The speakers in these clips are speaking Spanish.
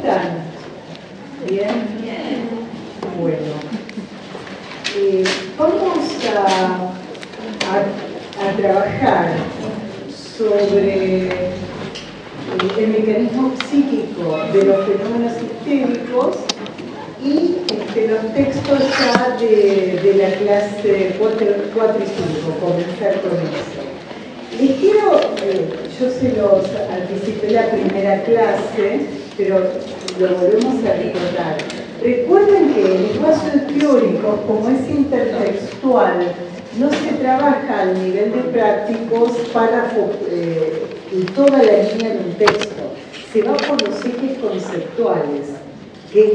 están? ¿Bien? Bueno. Vamos a trabajar sobre el mecanismo psíquico de los fenómenos histéricos y los textos ya de la clase 4 y 5, comenzar con eso. Les quiero, yo se los anticipé la primera clase, pero lo volvemos a recordar. Recuerden que el espacio teórico, como es intertextual, no se trabaja al nivel de prácticos para toda la línea de un texto. Se va por los ejes conceptuales, que es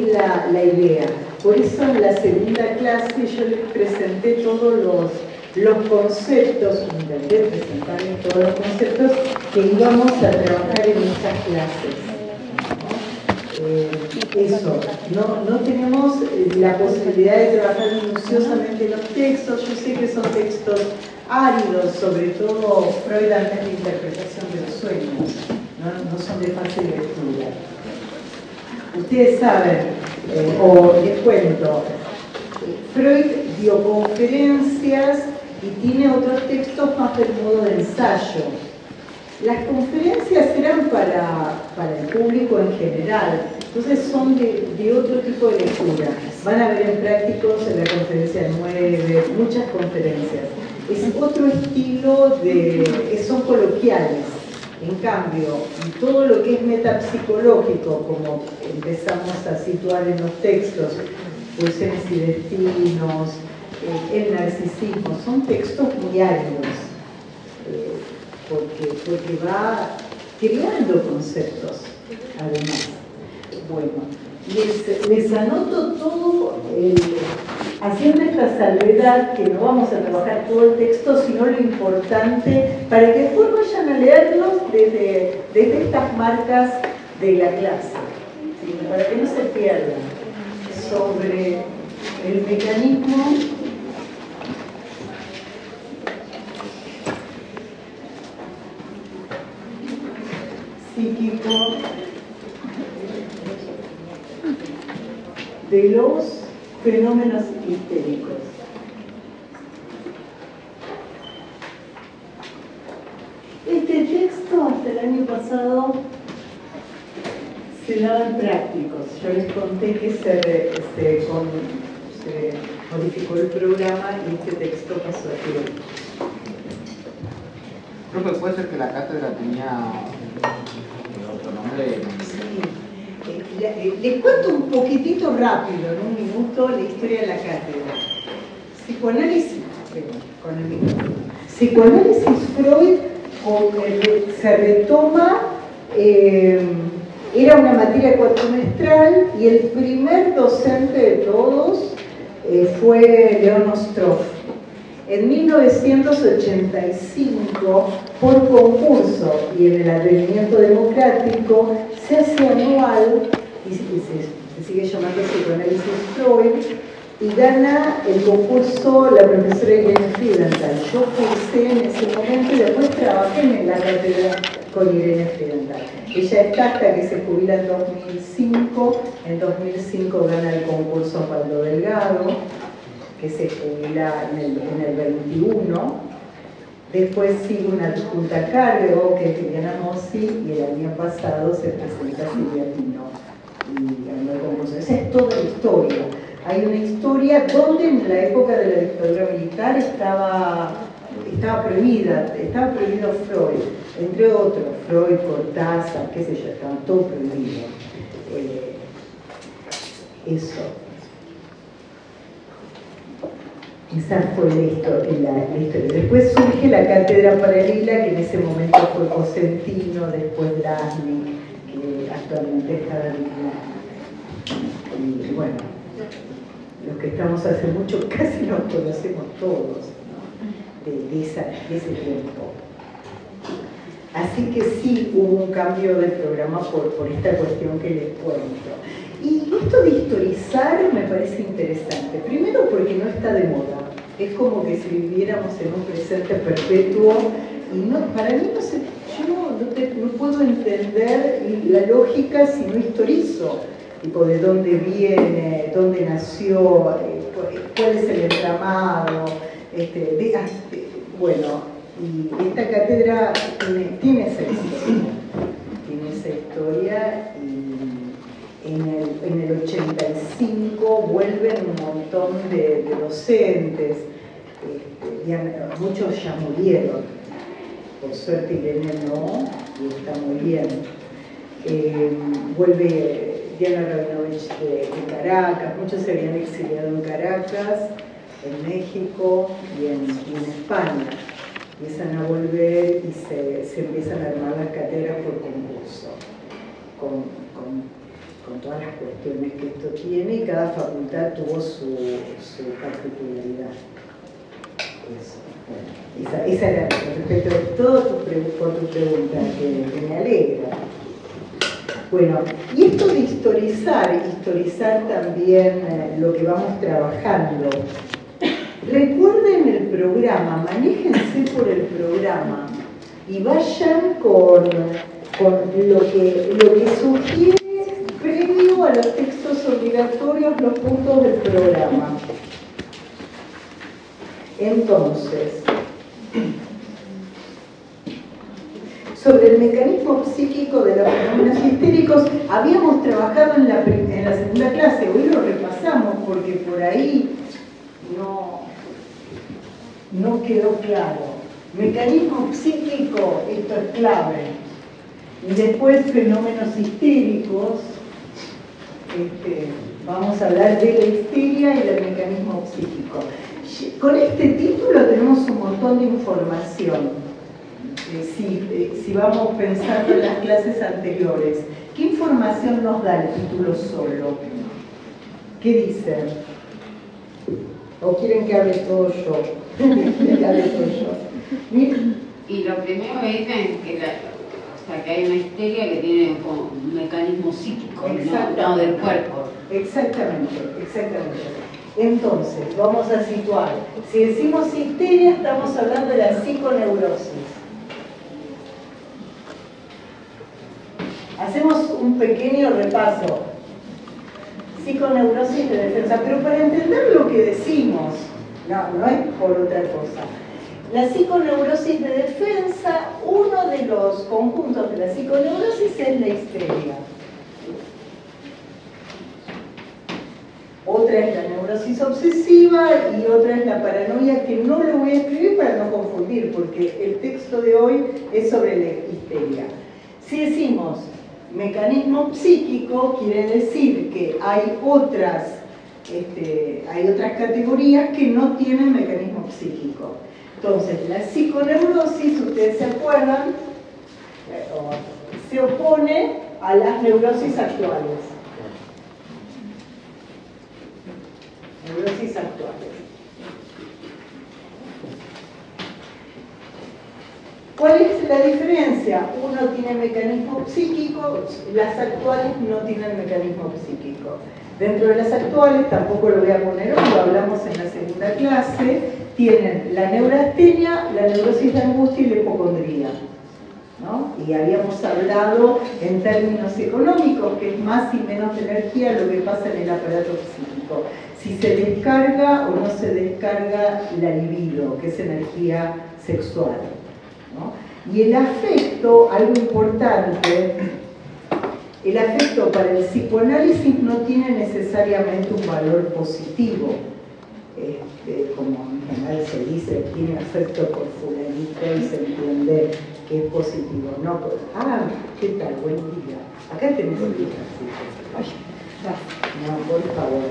la idea. Por eso en la segunda clase yo les presenté todos los conceptos, intenté presentar todos los conceptos que íbamos a trabajar en estas clases. Eso, no tenemos la posibilidad de trabajar minuciosamente los textos. Yo sé que son textos áridos, sobre todo freudiana la interpretación de los sueños, no son de fácil lectura. Ustedes saben, o les cuento, Freud dio conferencias y tiene otros textos más del modo de ensayo. Las conferencias eran para el público en general, entonces son de otro tipo de lectura. Van a ver en prácticos en la conferencia 9, muchas conferencias. Es otro estilo son coloquiales. En cambio, todo lo que es metapsicológico, como empezamos a situar en los textos, pulsiones y destinos, el narcisismo, son textos muy áridos, porque va creando conceptos, además. Bueno, les anoto todo, haciendo esta salvedad, que no vamos a trabajar todo el texto, sino lo importante, para que después vayan a leerlos desde estas marcas de la clase, ¿sí? Para que no se pierdan sobre el mecanismo psíquico de los fenómenos histéricos. Este texto hasta el año pasado se daba en prácticos. Yo les conté que se modificó el programa y este texto pasó a teórico. Profe, ¿puede ser que la cátedra tenía otro nombre? Sí. Les cuento un poquitito rápido, en un minuto, la historia de la cátedra. Psicoanálisis, con el micrófono. Psicoanálisis Freud se retoma, era una materia cuatrimestral y el primer docente de todos fue León Ostrov. En 1985, por concurso y en el advenimiento democrático, se hace anual, y se sigue llamando Psicoanálisis Freud, y gana el concurso la profesora Irene Friedenthal. Yo cursé en ese momento y después trabajé en la cátedra con Irene Friedenthal. Ella está hasta que se jubila en 2005. En 2005 gana el concurso Pablo Delgado, que se jubila en el 21. Después sigue una adjunta a cargo, que es Liliana Mossi, y el año pasado se presenta Silvia Pino y ganó el concurso. Esa es toda la historia. Hay una historia donde en la época de la dictadura militar estaba prohibido Freud, entre otros, Freud, Cortázar, qué sé yo, estaban todos prohibidos. Eso. Esa fue la historia. Después surge la cátedra paralela, que en ese momento fue Cosentino, después Lasnik, que actualmente está David. Y bueno, los que estamos hace mucho casi nos conocemos todos, ¿no? de ese tiempo. Así que sí hubo un cambio de programa por esta cuestión que les cuento. Y esto de historizar me parece interesante. Primero porque no está de moda. Es como que si viviéramos en un presente perpetuo y para mí no puedo entender la lógica si no historizo, tipo de dónde viene, dónde nació, cuál es el entramado, bueno, y esta cátedra tiene esa historia, y en el 85 vuelven un montón de docentes, muchos ya murieron, por suerte Irene no, y está muy bien. Vuelve Diana Rabinovich de Caracas, muchos se habían exiliado en Caracas, en México y en España. Empiezan a volver y se empiezan a armar las cátedras por concurso, con todas las cuestiones que esto tiene, y cada facultad tuvo su particularidad. Eso. Bueno, esa era respecto de todo por tu pregunta, que me alegra. Bueno, y esto de historizar también lo que vamos trabajando. Recuerden el programa, manéjense por el programa y vayan con lo que sugiere previo a los textos obligatorios, los puntos del programa. Entonces, sobre el mecanismo psíquico de los fenómenos histéricos, habíamos trabajado en la segunda clase, hoy lo repasamos porque por ahí no quedó claro. Mecanismo psíquico, esto es clave. Y después fenómenos histéricos, vamos a hablar de la histeria y del mecanismo psíquico. Con este título tenemos un montón de información. Si vamos pensando en las clases anteriores, ¿qué información nos da el título solo? ¿Qué dicen? ¿O quieren que hable todo yo? Y lo primero que dicen que hay una histeria que tiene un mecanismo psíquico, no del cuerpo. Exactamente. Entonces, vamos a situar. Si decimos histeria, estamos hablando de la psiconeurosis. Hacemos un pequeño repaso. Psiconeurosis de defensa, pero para entender lo que decimos, no es por otra cosa. La psiconeurosis de defensa, uno de los conjuntos de la psiconeurosis es la histeria. Otra es la neurosis obsesiva y otra es la paranoia, que no lo voy a escribir para no confundir, porque el texto de hoy es sobre la histeria. Si decimos mecanismo psíquico, quiere decir que hay otras categorías que no tienen mecanismo psíquico. Entonces, la psiconeurosis, ustedes se acuerdan, se opone a las neurosis actuales. Neurosis actuales. ¿Cuál es la diferencia? Uno tiene mecanismo psíquico, las actuales no tienen mecanismo psíquico. Dentro de las actuales, tampoco lo voy a poner hoy, lo hablamos en la segunda clase, tienen la neurastenia, la neurosis de angustia y la hipocondría, ¿no? Y habíamos hablado en términos económicos, que es más y menos energía lo que pasa en el aparato psíquico. Si se descarga o no se descarga la libido, que es energía sexual, ¿no? Y el afecto, algo importante, el afecto para el psicoanálisis no tiene necesariamente un valor positivo, como en general se dice, tiene afecto por fulanito y se entiende que es positivo. No, ¿qué tal? Buen día. Acá tenemos el ejercicio. No, por favor.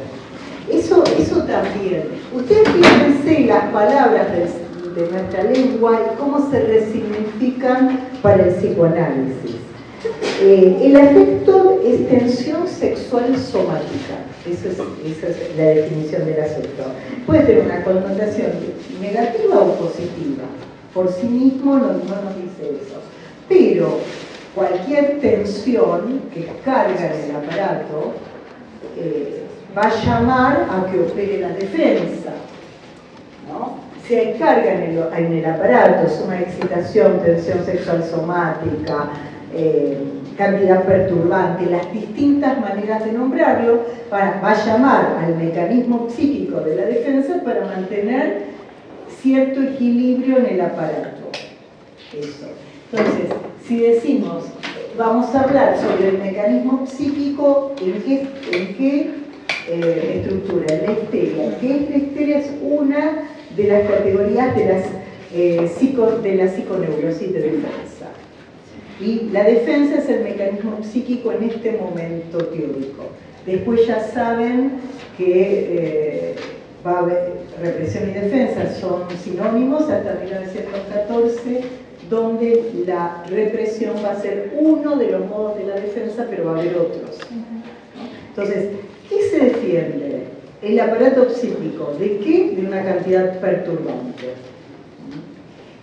Eso también. Ustedes fíjense las palabras de nuestra lengua y cómo se resignifican para el psicoanálisis. El afecto es tensión sexual somática. Esa es la definición del afecto. Puede tener una connotación negativa o positiva. Por sí mismo no nos dice eso. Pero cualquier tensión que carga en el aparato va a llamar a que opere la defensa, ¿no? se carga en el aparato, suma, excitación, tensión sexual somática, cantidad perturbante, las distintas maneras de nombrarlo, va a llamar al mecanismo psíquico de la defensa para mantener cierto equilibrio en el aparato. Eso. Entonces, si decimos, vamos a hablar sobre el mecanismo psíquico, ¿en qué estructura? En la histeria. ¿Qué es la histeria? Es una de las categorías de la psiconeurosis de defensa. Y la defensa es el mecanismo psíquico en este momento teórico. Después ya saben que va a haber represión y defensa, son sinónimos hasta 1914, donde la represión va a ser uno de los modos de la defensa, pero va a haber otros. Entonces, ¿qué se defiende? El aparato psíquico. ¿De qué? De una cantidad perturbante.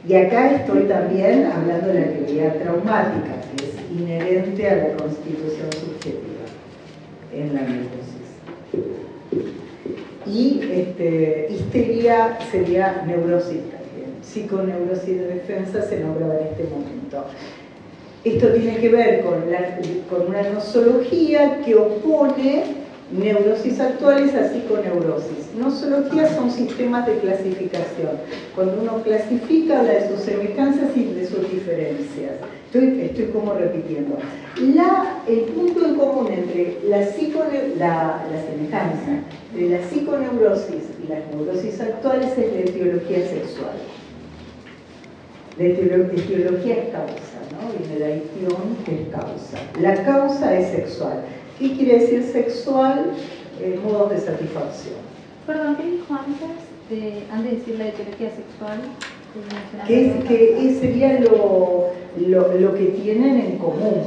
Y acá estoy también hablando de la teoría traumática, que es inherente a la constitución subjetiva en la neurosis. Y histeria sería neurosis también. Psiconeurosis de defensa se nombraba en este momento. Esto tiene que ver con una nosología que opone neurosis actuales a psiconeurosis. Nosologías son sistemas de clasificación. Cuando uno clasifica, habla de sus semejanzas y de sus diferencias. Estoy como repitiendo. El punto en común entre la semejanza entre la psiconeurosis y las neurosis actuales es la etiología sexual. La etiología es causa, ¿no? Viene la etión, que es causa. La causa es sexual. ¿Qué quiere decir sexual? Modos de satisfacción. Perdón, ¿qué dijo antes de decir la etiología sexual? Que sería lo que tienen en común.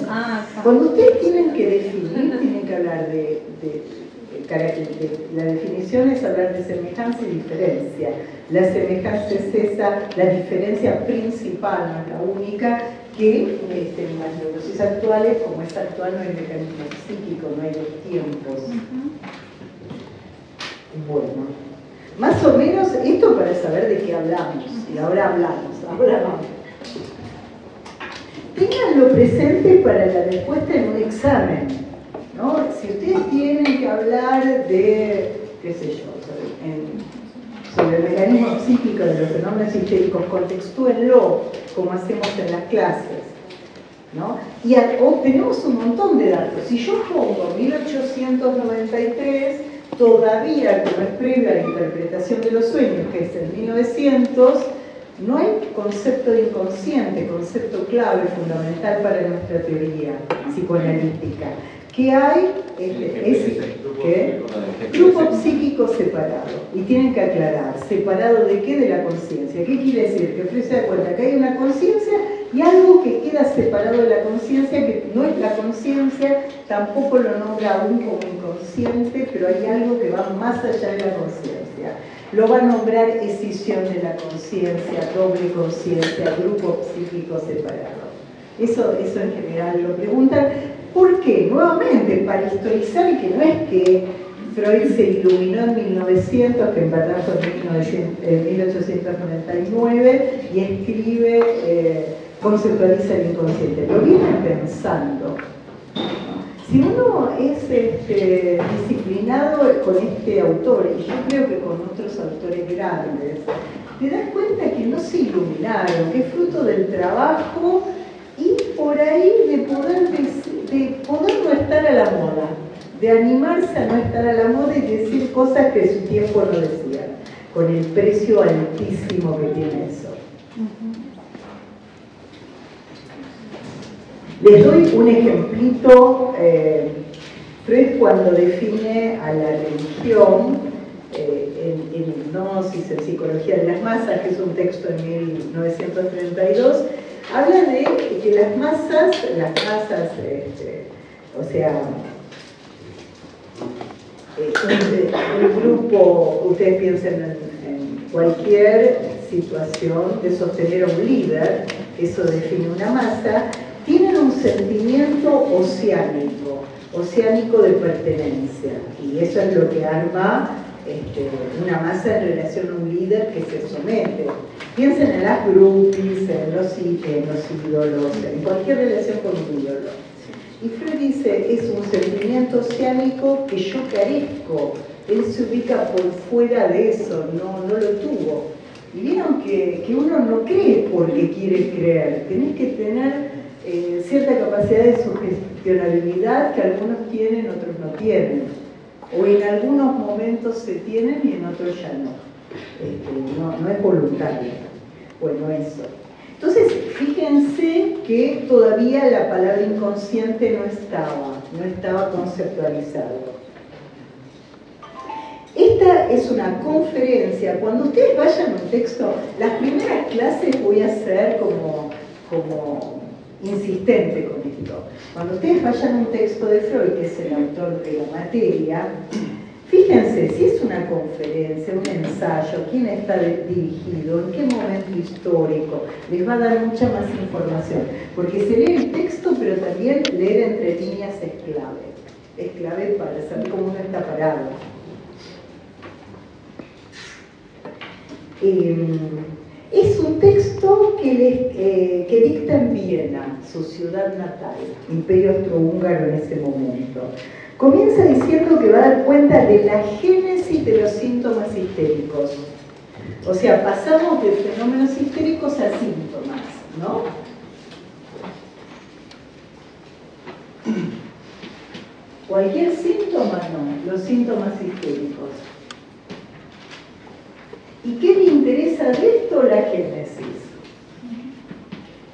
Cuando ustedes tienen que definir, tienen que hablar de la definición es hablar de semejanza y diferencia. La semejanza es esa, la diferencia principal, no es la única, que en las neurosis actuales, como es actual, no hay mecanismo psíquico, no hay dos tiempos. Bueno, más o menos esto para saber de qué hablamos, y ahora hablamos. Ténganlo presente para la respuesta en un examen, ¿no? Si ustedes tienen que hablar de, qué sé yo, sobre el mecanismo psíquico de los fenómenos histéricos, contextúenlo como hacemos en las clases, ¿no? Y obtenemos un montón de datos. Si yo pongo 1893, todavía, como es previo a la interpretación de los sueños, que es en 1900, no hay concepto de inconsciente, concepto clave, fundamental para nuestra teoría psicoanalítica. ¿Qué hay? Grupo psíquico separado. Y tienen que aclarar, ¿separado de qué? De la conciencia. ¿Qué quiere decir? Que Freud se da cuenta que hay una conciencia y algo que queda separado de la conciencia, que no es la conciencia, tampoco lo nombra aún como inconsciente, pero hay algo que va más allá de la conciencia. Lo va a nombrar escisión de la conciencia, doble conciencia, grupo psíquico separado. Eso en general lo preguntan. ¿Por qué? Nuevamente, para historizar, que no es que Freud se iluminó en 1900, que en verdad fue en 1899, y escribe, conceptualiza el inconsciente. Lo viene pensando. Si uno es disciplinado con este autor, y yo creo que con otros autores grandes, te das cuenta que no se iluminaron, que es fruto del trabajo y por ahí de poder no estar a la moda, de animarse a no estar a la moda y decir cosas que en su tiempo no decían, con el precio altísimo que tiene eso. Les doy un ejemplito. Freud, cuando define a la religión en Hipnosis, en Psicología de las Masas, que es un texto en 1932, habla de que las masas, o sea, un grupo, ustedes piensen en cualquier situación de sostener a un líder, eso define una masa, tienen un sentimiento oceánico de pertenencia, y eso es lo que arma una masa en relación a un líder que se somete. Piensen en las groupies, en los ídolos, en cualquier relación con un ídolo. Y Freud dice, es un sentimiento oceánico que yo carezco. Él se ubica por fuera de eso, no lo tuvo. Y vieron que uno no cree porque quiere creer. Tenés que tener cierta capacidad de sugestionabilidad que algunos tienen, otros no tienen. O en algunos momentos se tienen y en otros ya no. No es voluntario. Bueno, eso. Entonces, fíjense que todavía la palabra inconsciente no estaba conceptualizado. Esta es una conferencia. Cuando ustedes vayan a un texto, las primeras clases voy a ser como insistente con esto. Cuando ustedes vayan a un texto de Freud, que es el autor de la materia, fíjense si es una conferencia, un ensayo, quién está dirigido, en qué momento histórico, les va a dar mucha más información. Porque se lee el texto, pero también leer entre líneas es clave. Es clave para saber cómo uno está parado. Es un texto que dicta en Viena, su ciudad natal, Imperio Austrohúngaro en ese momento. Comienza diciendo que va a dar cuenta de la génesis de los síntomas histéricos. O sea, pasamos de fenómenos histéricos a síntomas, ¿no? Cualquier síntoma, no, los síntomas histéricos. ¿Y qué me interesa de esto? La génesis.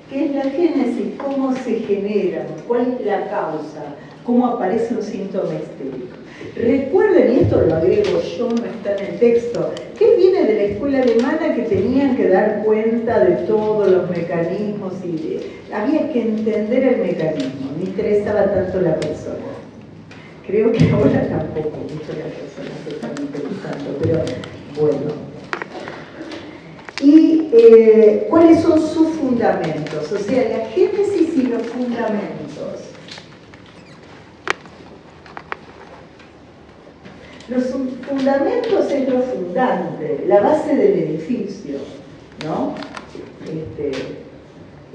¿Qué es la génesis? ¿Cómo se generan? ¿Cuál es la causa? ¿Cómo aparece un síntoma histérico? Recuerden, y esto lo agrego yo, no está en el texto, que viene de la escuela alemana que tenían que dar cuenta de todos los mecanismos y había que entender el mecanismo, no interesaba tanto la persona. Creo que ahora tampoco mucho las personas se están interesando, pero bueno. ¿Y cuáles son sus fundamentos? O sea, la génesis y los fundamentos. Los fundamentos es lo fundante, la base del edificio, ¿no?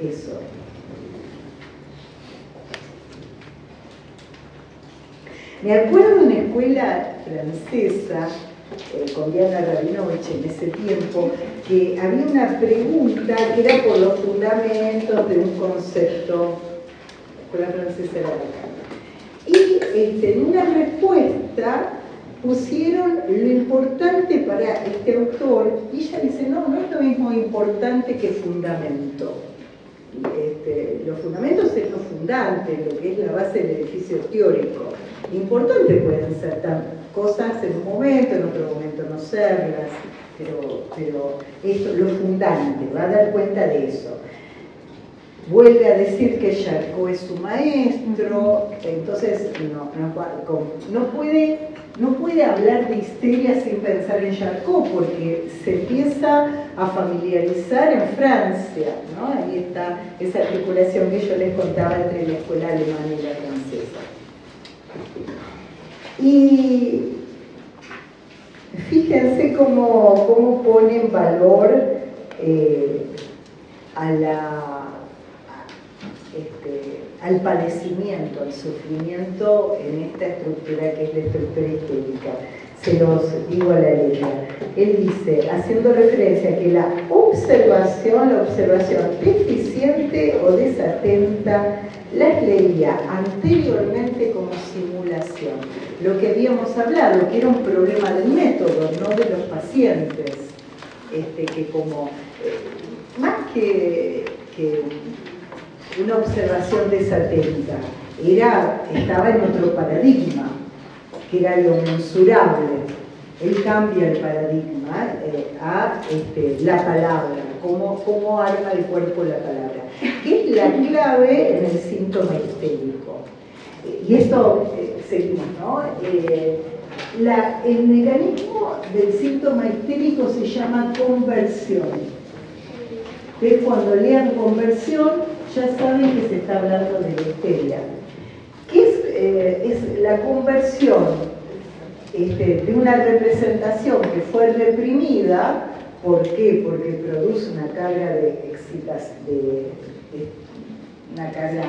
Eso. Me acuerdo de una escuela francesa, con Diana Rabinovich en ese tiempo, que había una pregunta que era por los fundamentos de un concepto. La escuela francesa era acá. Y en una respuesta pusieron lo importante para este autor, y ella dice, no es lo mismo importante que fundamento. Los fundamentos es lo fundante, lo que es la base del edificio teórico. Importante pueden ser cosas en un momento, en otro momento no serlas, pero esto, lo fundante, va a dar cuenta de eso. Vuelve a decir que Charcot es su maestro, entonces no puede hablar de histeria sin pensar en Charcot, porque se empieza a familiarizar en Francia, ¿no? Ahí está esa articulación que yo les contaba entre la escuela alemana y la francesa. Y fíjense cómo pone en valor al padecimiento, al sufrimiento en esta estructura que es la estructura histérica. Se los digo a la letra. Él dice, haciendo referencia a que la observación deficiente o desatenta las leía anteriormente como simulación. Lo que habíamos hablado, que era un problema del método, no de los pacientes, que como, más que una observación desatenta, estaba en otro paradigma, que era lo mensurable. Él cambia el paradigma a la palabra, cómo arma el cuerpo la palabra, que es la clave en el síntoma histérico. Y esto seguimos, ¿no? El mecanismo del síntoma histérico se llama conversión. Ustedes cuando lean conversión ya saben que se está hablando de la histeria. ¿Qué es la conversión? de una representación que fue reprimida. ¿Por qué? Porque produce una carga de excitación, una carga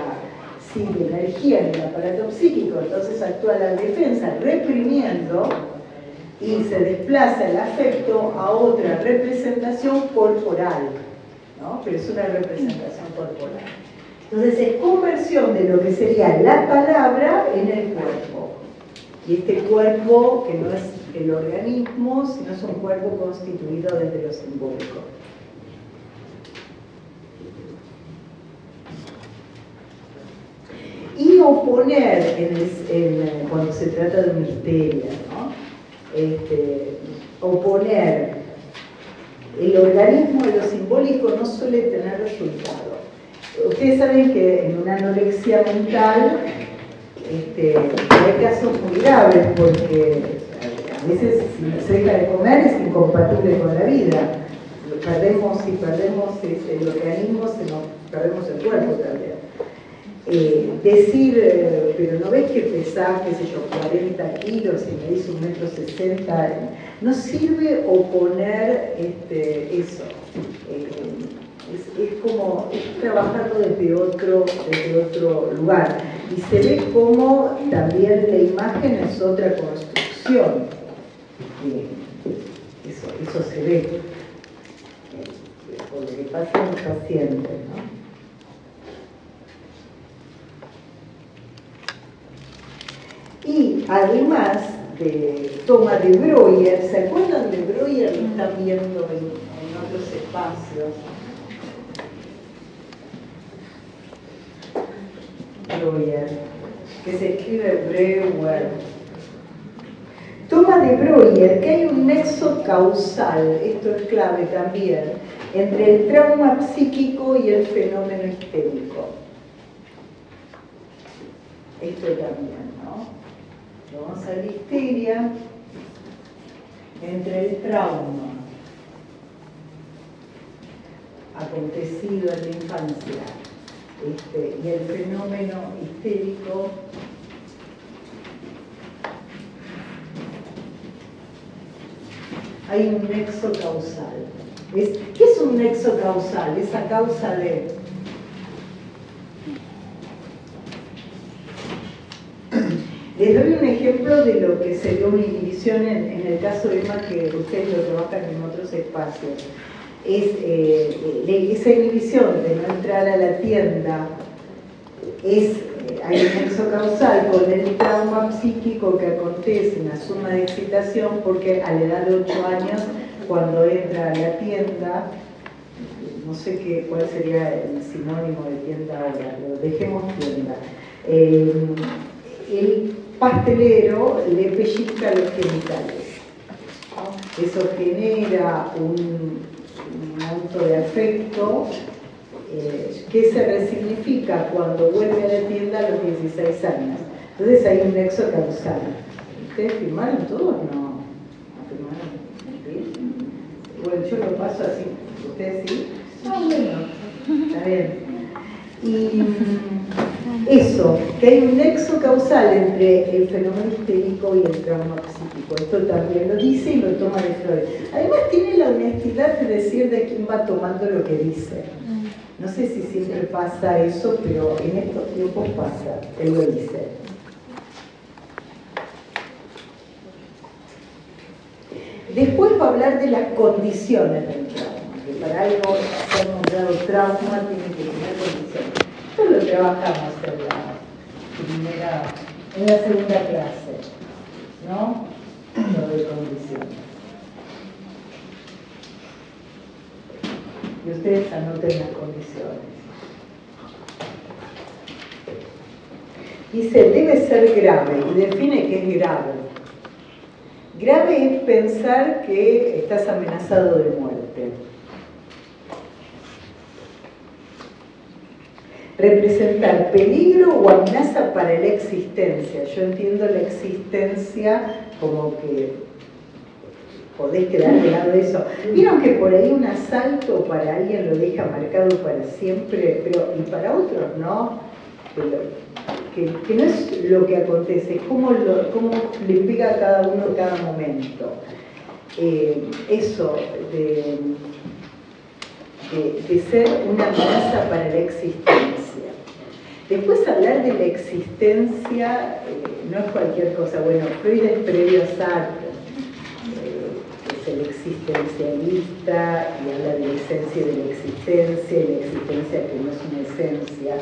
de energía en el aparato psíquico, entonces actúa la defensa reprimiendo y se desplaza el afecto a otra representación corporal, ¿no? Pero es una representación corporal. Entonces es conversión de lo que sería la palabra en el cuerpo. Y este cuerpo, que no es el organismo, sino es un cuerpo constituido desde lo simbólico. Y oponer, cuando se trata de una histeria, ¿no? Oponer el organismo de lo simbólico no suele tener resultado. Ustedes saben que en una anorexia mental hay casos muy graves porque a veces si se deja de comer es incompatible con la vida. Si perdemos el organismo, perdemos el cuerpo también. Pero no ves que pesás, qué sé yo, 40 kilos y medís 1,60 m, no sirve oponer eso. Es trabajarlo desde otro lugar. Y se ve como también la imagen es otra construcción. Eso se ve. Por lo que pasa en los pacientes, ¿no? Y además de toma de Breuer, ¿se acuerdan de Breuer? Lo están viendo en otros espacios. Breuer, que se escribe Breuer. Toma de Breuer, que hay un nexo causal, esto es clave también, entre el trauma psíquico y el fenómeno histérico. Esto también, ¿no? Vamos a la histeria entre el trauma acontecido en la infancia y el fenómeno histérico. Hay un nexo causal. ¿Qué es un nexo causal? Esa causa de... Les doy un ejemplo de lo que sería una inhibición en el caso de Emma, que ustedes lo trabajan en otros espacios. Esa inhibición de no entrar a la tienda hay un nexo causal con el trauma psíquico que acontece en la suma de excitación, porque a la edad de 8 años, cuando entra a la tienda, no sé cuál sería el sinónimo de tienda ahora, lo dejemos tienda. El pastelero le pellizca los genitales. Eso genera un monto de afecto que se resignifica cuando vuelve a la tienda a los 16 años. Entonces hay un nexo causal. ¿Ustedes firmaron todos? No. ¿No firmaron? ¿Sí? Bueno, yo lo paso así. ¿Ustedes sí? Ah, bueno. Está bien. Y eso, que hay un nexo causal entre el fenómeno histérico y el trauma psíquico. Esto también lo dice y lo toma de Freud. Además tiene la honestidad de decir de quién va tomando lo que dice. No sé si siempre pasa eso, pero en estos tiempos pasa. Él lo dice. Después va a hablar de las condiciones del trauma. Que para algo ser nombrado trauma tiene que tener condiciones. Esto lo trabajamos en la segunda clase, ¿no? Lo de condiciones. Y ustedes anoten las condiciones. Dice, debe ser grave, y define qué es grave. Grave es pensar que estás amenazado de muerte. Representar peligro o amenaza para la existencia. Yo entiendo la existencia como que podés quedar al lado de eso. Vieron que por ahí un asalto para alguien lo deja marcado para siempre, pero y para otros no. Pero que no es lo que acontece, es cómo le pega a cada uno en cada momento. Eso de ser una amenaza para la existencia. Después hablar de la existencia no es cualquier cosa. Bueno, Freud es previo a Sartre, es el existencialista y habla de la esencia de la existencia y la existencia que no es una esencia.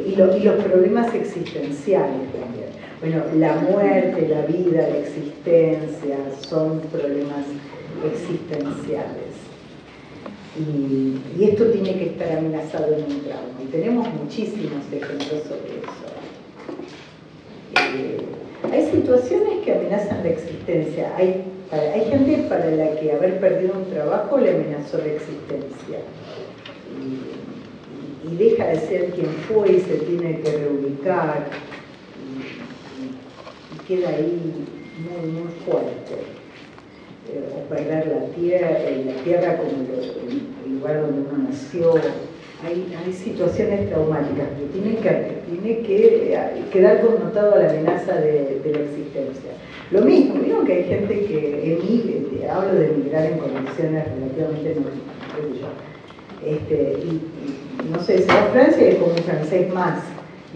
Y los problemas existenciales también. Bueno, la muerte, la vida, la existencia son problemas existenciales. Y esto tiene que estar amenazado en un trauma. Y tenemos muchísimos ejemplos sobre eso. Hay situaciones que amenazan la existencia. Hay gente para la que haber perdido un trabajo le amenazó la existencia. Y deja de ser quien fue y se tiene que reubicar. Y queda ahí muy, muy fuerte. O perder la tierra como el lugar donde uno nació. Hay situaciones traumáticas que tiene que quedar connotado a la amenaza de la existencia. Lo mismo, vieron que hay gente que emigra, hablo de emigrar en condiciones relativamente normales, y no sé, se va a Francia y es como un francés más.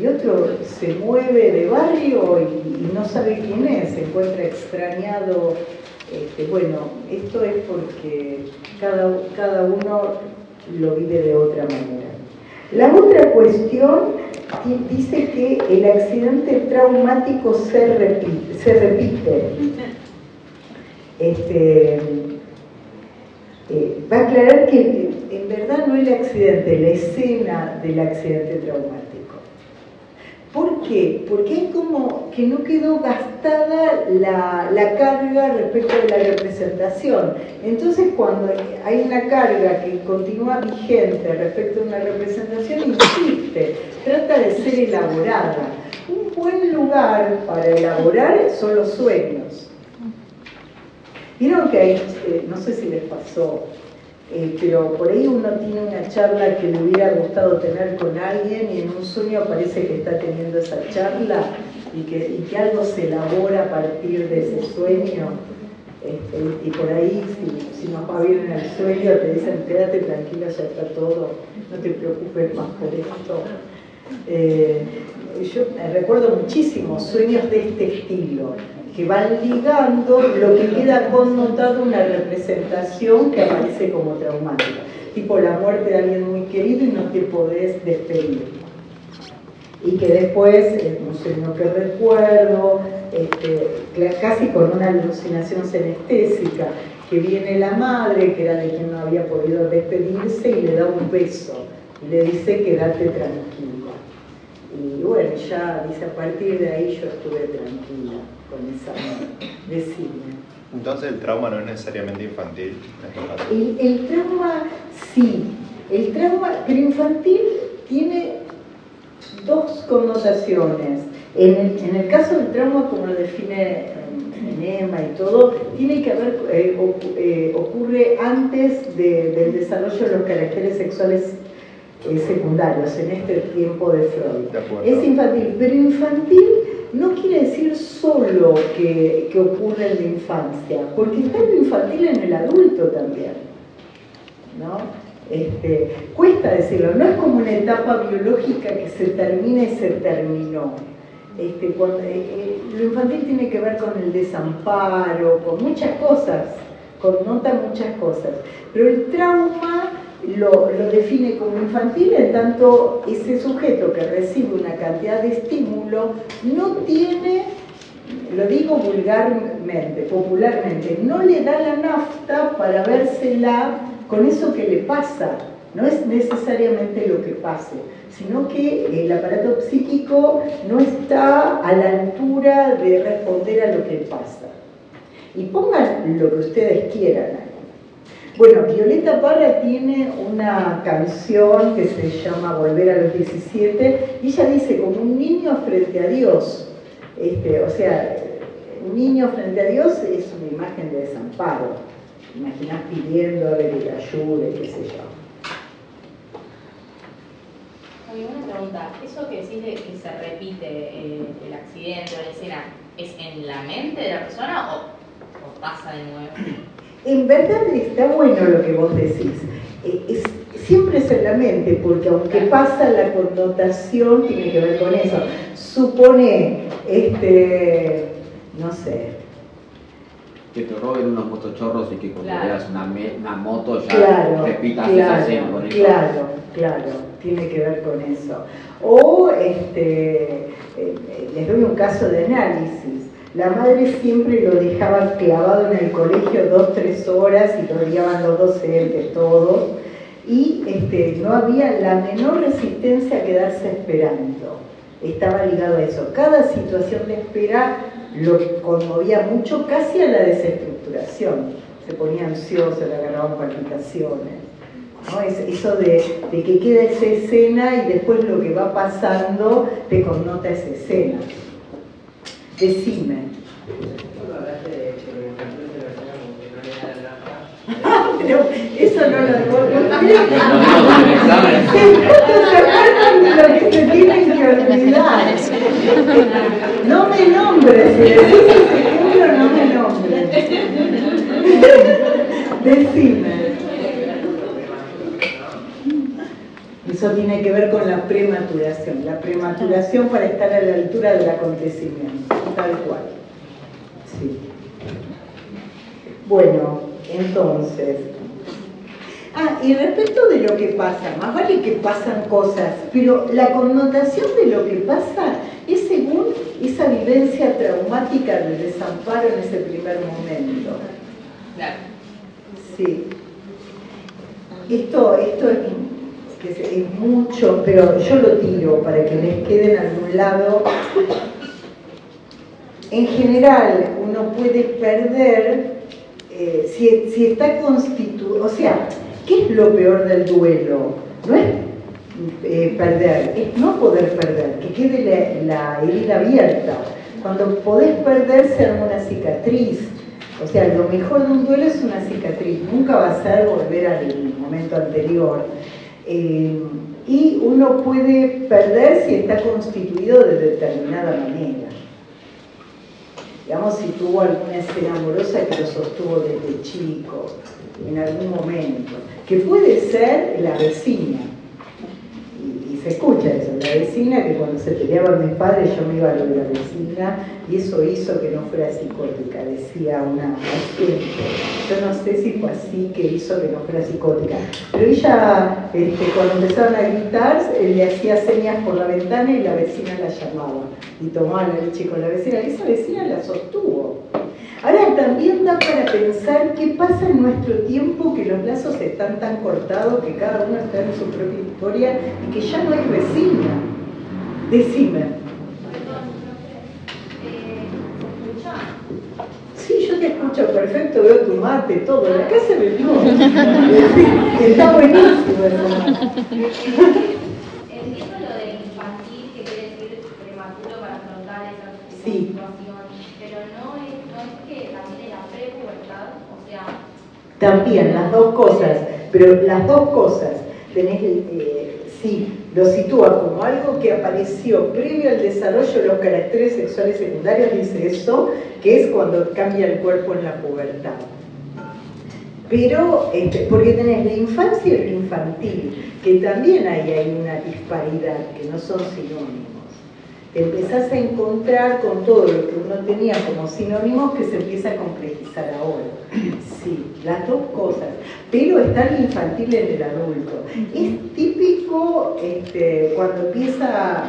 Y otro se mueve de barrio y no sabe quién es, se encuentra extrañado. Bueno, esto es porque cada uno lo vive de otra manera. La otra cuestión dice que el accidente traumático se repite. Va a aclarar que en verdad no es el accidente, la escena del accidente traumático. ¿Por qué? Porque hay como que no quedó gastada la carga respecto de la representación. Entonces, cuando hay una carga que continúa vigente respecto a una representación, insiste, trata de ser elaborada. Un buen lugar para elaborar son los sueños. Vieron que hay, no sé si les pasó, pero por ahí uno tiene una charla que le hubiera gustado tener con alguien y en un sueño parece que está teniendo esa charla y que algo se elabora a partir de ese sueño. Y por ahí, si nos va bien en el sueño, te dicen, quédate tranquila, ya está todo, no te preocupes más por esto. Yo recuerdo muchísimos sueños de este estilo, que van ligando lo que queda connotado una representación que aparece como traumática, tipo la muerte de alguien muy querido y no te podés despedir. Y que después, no sé, no que recuerdo, casi con una alucinación senestésica, que viene la madre, que era de quien no había podido despedirse, y le da un beso, y le dice, quédate tranquila. Y bueno, ya dice, a partir de ahí yo estuve tranquila con esa decirme. Entonces el trauma no es necesariamente infantil. El trauma, sí. El trauma, pero infantil tiene dos connotaciones. En el caso del trauma, como lo define Emma y todo, tiene que haber, ocurre antes del desarrollo de los caracteres sexuales secundarios, en este tiempo de Freud. Es infantil, pero infantil no quiere decir solo que ocurre en la infancia, porque está lo infantil en el adulto también, ¿no? Cuesta decirlo, no es como una etapa biológica que se termina y se terminó. Lo infantil tiene que ver con el desamparo, con muchas cosas, connota muchas cosas, pero el trauma lo define como infantil en tanto ese sujeto que recibe una cantidad de estímulo no tiene, lo digo vulgarmente, popularmente, no le da la nafta para vérsela con eso que le pasa. No es necesariamente lo que pase, sino que el aparato psíquico no está a la altura de responder a lo que pasa. Y pongan lo que ustedes quieran ahí. Bueno, Violeta Parra tiene una canción que se llama Volver a los 17 y ella dice, como un niño frente a Dios. O sea, un niño frente a Dios es una imagen de desamparo. Imaginás pidiéndole que te ayude, qué sé yo. Oye, una pregunta, eso que decís de que se repite el accidente o la escena, ¿es en la mente de la persona o pasa de nuevo? En verdad está bueno lo que vos decís. Siempre es en la mente, porque aunque pasa, la connotación tiene que ver con eso. Supone, no sé. Que te roben unos motochorros y que cuando veas una moto ya Claro, repitas esa escena. claro, tiene que ver con eso. O, les doy un caso de análisis. La madre siempre lo dejaba clavado en el colegio 2-3 horas y lo odiaban los docentes, todos. Y no había la menor resistencia a quedarse esperando. Estaba ligado a eso. Cada situación de espera lo conmovía mucho, casi a la desestructuración. Se ponía ansioso, le agarraban palpitaciones, ¿no? Eso de que queda esa escena y después lo que va pasando te connota esa escena. Decime. Pero eso no lo lo que se tienen que olvidar. No me nombres, si decís ese ejemplo, no me nombres. Decime. Eso tiene que ver con la prematuración. La prematuración para estar a la altura del acontecimiento, tal cual. Sí. Bueno, entonces. Y respecto de lo que pasa, más vale que pasan cosas, pero la connotación de lo que pasa es según esa vivencia traumática del desamparo en ese primer momento. Claro. Sí. Esto es mucho, pero yo lo tiro para que les quede en algún lado. En general, uno puede perder si está constituido, o sea, ¿qué es lo peor del duelo? No es perder, es no poder perder, que quede la herida abierta. Cuando podés perder se arma una cicatriz. O sea, lo mejor de un duelo es una cicatriz, nunca va a ser volver al momento anterior. Y uno puede perder si está constituido de determinada manera. Digamos, si tuvo alguna escena amorosa que lo sostuvo desde chico, en algún momento, que puede ser la vecina. Y se escucha eso, la vecina, que cuando se peleaban mis padres yo me iba a lo de la vecina y eso hizo que no fuera psicótica, decía una paciente. Yo no sé si fue así que hizo que no fuera psicótica, pero ella, cuando empezaron a gritar, le hacía señas por la ventana y la vecina la llamaba y tomaba la leche con la vecina, y esa vecina la sostuvo. Ahora también da para pensar qué pasa en nuestro tiempo, que los lazos están tan cortados, que cada uno está en su propia historia y que ya no hay vecina. Decime. Sí, yo te escucho perfecto, veo tu mate, todo. La casa me vio. Está buenísimo eso. Entiendo lo del infantil, que quiere decir prematuro para afrontar esa Sí. situación, pero no es que también en la prepubertad, o sea... También, las dos cosas, pero las dos cosas. Tenés, sí, lo sitúa como algo que apareció previo al desarrollo de los caracteres sexuales secundarios, dice eso, que es cuando cambia el cuerpo en la pubertad. Pero, porque tenés la infancia y el infantil, que también hay una disparidad, que no son sinónimos. Te empezás a encontrar con todo lo que uno tenía como sinónimos que se empieza a complejizar ahora. Sí, las dos cosas. Pero está el infantil en el adulto. Es típico cuando empieza,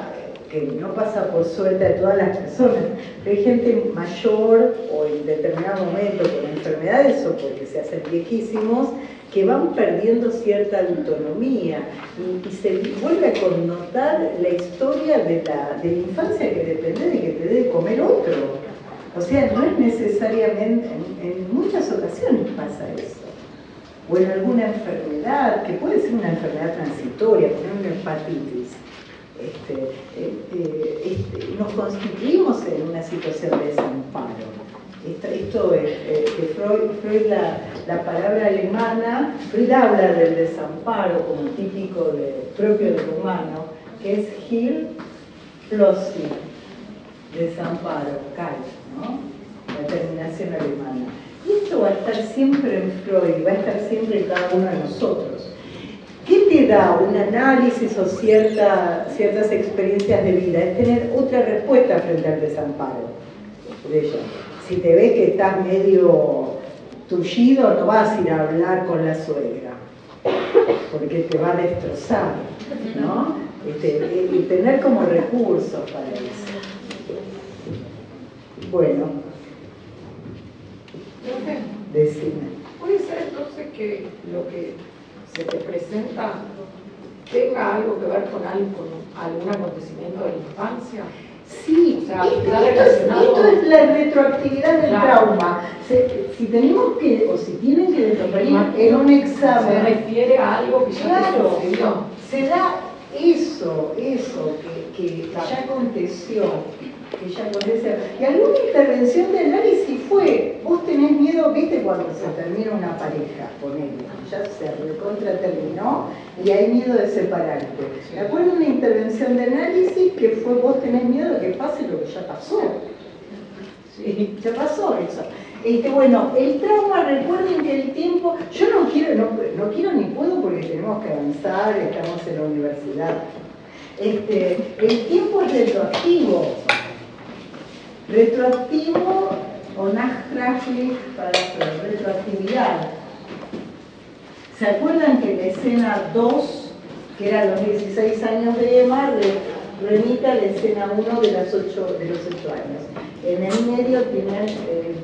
que no pasa por suerte a todas las personas, pero hay gente mayor o en determinado momento con enfermedades o porque se hacen viejísimos, que van perdiendo cierta autonomía y se vuelve a connotar la historia de la infancia que depende de que te dé de comer otro. O sea, no es necesariamente, en muchas ocasiones pasa eso. O en alguna enfermedad, que puede ser una enfermedad transitoria, por ejemplo, una hepatitis. Nos constituimos en una situación de desamparo. Esto es que Freud la palabra alemana, Freud habla del desamparo como típico propio del humano, que es Gil Flossi, desamparo, Kai, ¿no? La terminación alemana. Y esto va a estar siempre en Freud, va a estar siempre en cada uno de nosotros. ¿Qué te da un análisis o ciertas experiencias de vida? Es tener otra respuesta frente al desamparo de ella. Si te ves que estás medio tullido, no vas a ir a hablar con la suegra, porque te va a destrozar, ¿no? Y tener como recursos para eso. Bueno, decime. Puede ser entonces que lo que se te presenta tenga algo que ver con algún acontecimiento de la infancia. Sí, o sea, está relacionado. Esto es la retroactividad del Claro. trauma. Si tenemos que, o si tienen que descubrir en un Se examen, refiere a algo que ya claro, te sucedió. se da eso que ya aconteció, y alguna intervención de análisis fue, vos tenés miedo, viste cuando se termina una pareja, ponele, ya se recontra terminó y hay miedo de separarte. Me acuerdo de una intervención de análisis que fue, vos tenés miedo de que pase lo que ya pasó. Sí, ya pasó eso. Bueno, el trauma, recuerden que el tiempo, yo no quiero ni puedo porque tenemos que avanzar, estamos en la universidad. El tiempo es retroactivo. Retroactivo o nachtraglich para retroactividad. ¿Se acuerdan que la escena 2, que era los 16 años de Emma, remite a la escena 1 de los 8 años? En el medio tienen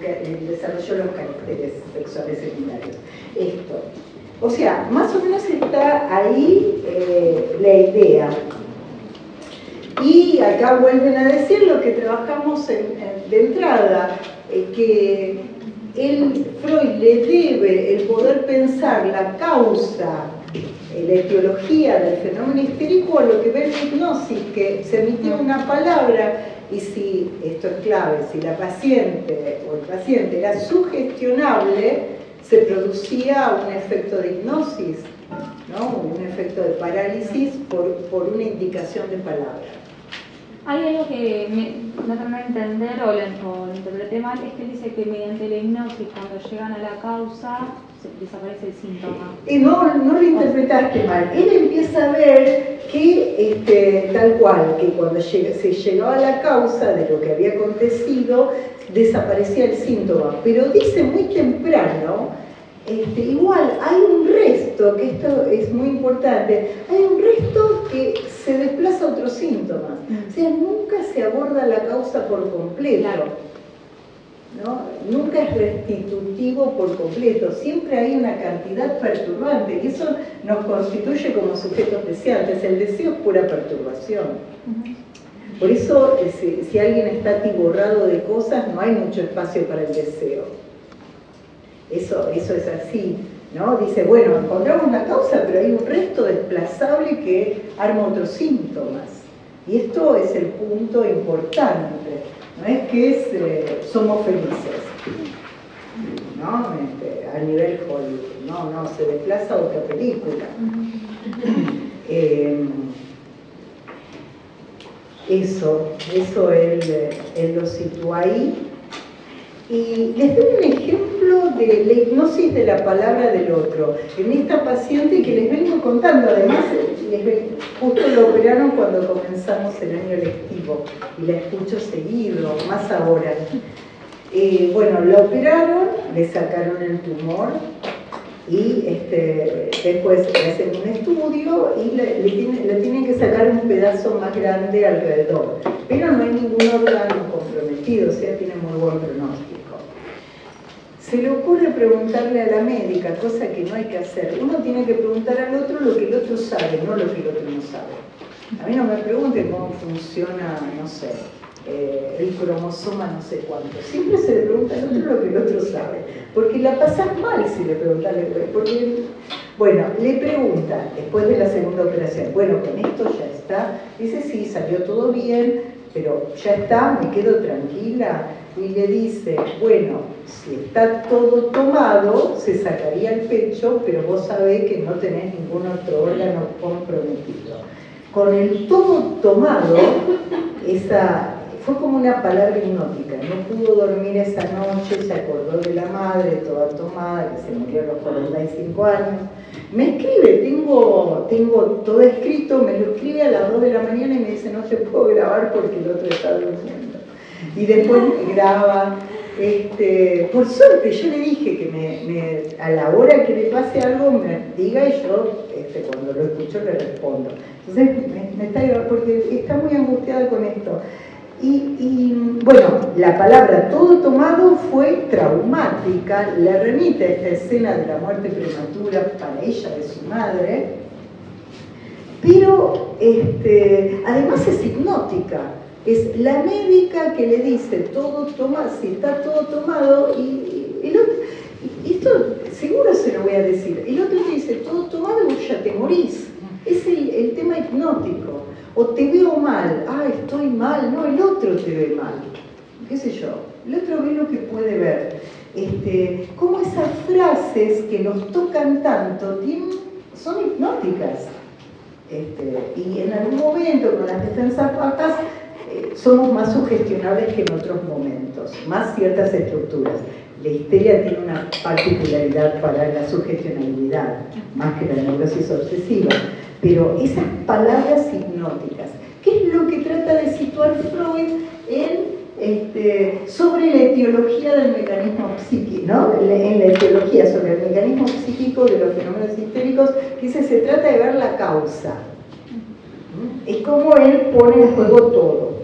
el desarrollo de los caracteres sexuales secundarios. Esto. O sea, más o menos está ahí la idea. Y acá vuelven a decir lo que trabajamos de entrada, que Freud le debe el poder pensar la causa, la etiología del fenómeno histérico a lo que ve en la hipnosis, que se emitía una palabra y si, esto es clave, si la paciente o el paciente era sugestionable, se producía un efecto de hipnosis, ¿no? Un efecto de parálisis por una indicación de palabra. Hay algo que no terminé de entender o lo interpreté mal, es que él dice que mediante la hipnosis, cuando llegan a la causa, desaparece el síntoma. No lo interpretaste mal. Él empieza a ver que, tal cual, que cuando se llegaba a la causa de lo que había acontecido, desaparecía el síntoma. Pero dice muy temprano, igual hay un resto, que esto es muy importante, hay un resto que se desplaza a otros síntomas. O sea, nunca se aborda la causa por completo, ¿no? Nunca es restitutivo por completo, siempre hay una cantidad perturbante y eso nos constituye como sujetos deseantes. El deseo es pura perturbación. Por eso, si alguien está atiborrado de cosas, no hay mucho espacio para el deseo. Eso es así, ¿no? Dice, bueno, encontramos la causa, pero hay un resto desplazable que arma otros síntomas. Y esto es el punto importante, no es que somos felices, ¿no? A nivel Hollywood, no, se desplaza a otra película. Eso él lo sitúa ahí. Y les doy un ejemplo de la hipnosis de la palabra del otro. En esta paciente que les vengo contando, además, justo lo operaron cuando comenzamos el año lectivo, y la escucho seguido, más ahora. Bueno, la operaron, le sacaron el tumor, y después le hacen un estudio y le tienen que sacar un pedazo más grande alrededor. Pero no hay ningún órgano comprometido, o sea, tiene muy buen pronóstico. Se le ocurre preguntarle a la médica, cosa que no hay que hacer. Uno tiene que preguntar al otro lo que el otro sabe, no lo que el otro no sabe. A mí no me pregunten cómo funciona, no sé, el cromosoma no sé cuánto. Siempre se le pregunta al otro lo que el otro sabe. Porque la pasás mal si le preguntas al otro. Porque, bueno, le pregunta, después de la segunda operación, bueno, con esto ya está. Dice, sí, salió todo bien, pero ya está, me quedo tranquila. Y le dice, bueno, si está todo tomado, se sacaría el pecho, pero vos sabés que no tenés ningún otro órgano comprometido. con el todo tomado, fue como una palabra hipnótica. No pudo dormir esa noche, se acordó de la madre, toda tomada, que se murió a los 45 años. Me escribe, tengo todo escrito, me lo escribe a las 2 de la mañana y me dice, no te puedo grabar porque el otro está durmiendo. Y después me graba. Por suerte, yo le dije que a la hora que le pase algo me diga y yo cuando lo escucho le respondo. Entonces me está grabando porque está muy angustiada con esto. Y bueno, la palabra todo tomado fue traumática, le remite a esta escena de la muerte prematura para ella de su madre, pero además es hipnótica. Es la médica que le dice todo toma, si está todo tomado, y el otro, y esto seguro se lo voy a decir, el otro te dice todo tomado y vos ya te morís. Es el tema hipnótico. O te veo mal, estoy mal, no, el otro te ve mal, qué sé yo, el otro ve lo que puede ver. Como esas frases que nos tocan tanto son hipnóticas. Y en algún momento con las defensas bajas somos más sugestionables que en otros momentos, más ciertas estructuras. La histeria tiene una particularidad para la sugestionabilidad, más que la neurosis obsesiva. Pero esas palabras hipnóticas, ¿qué es lo que trata de situar Freud sobre la etiología del mecanismo psíquico, ¿no? En la etiología sobre el mecanismo psíquico de los fenómenos histéricos, que se trata de ver la causa. Es como él pone en juego todo.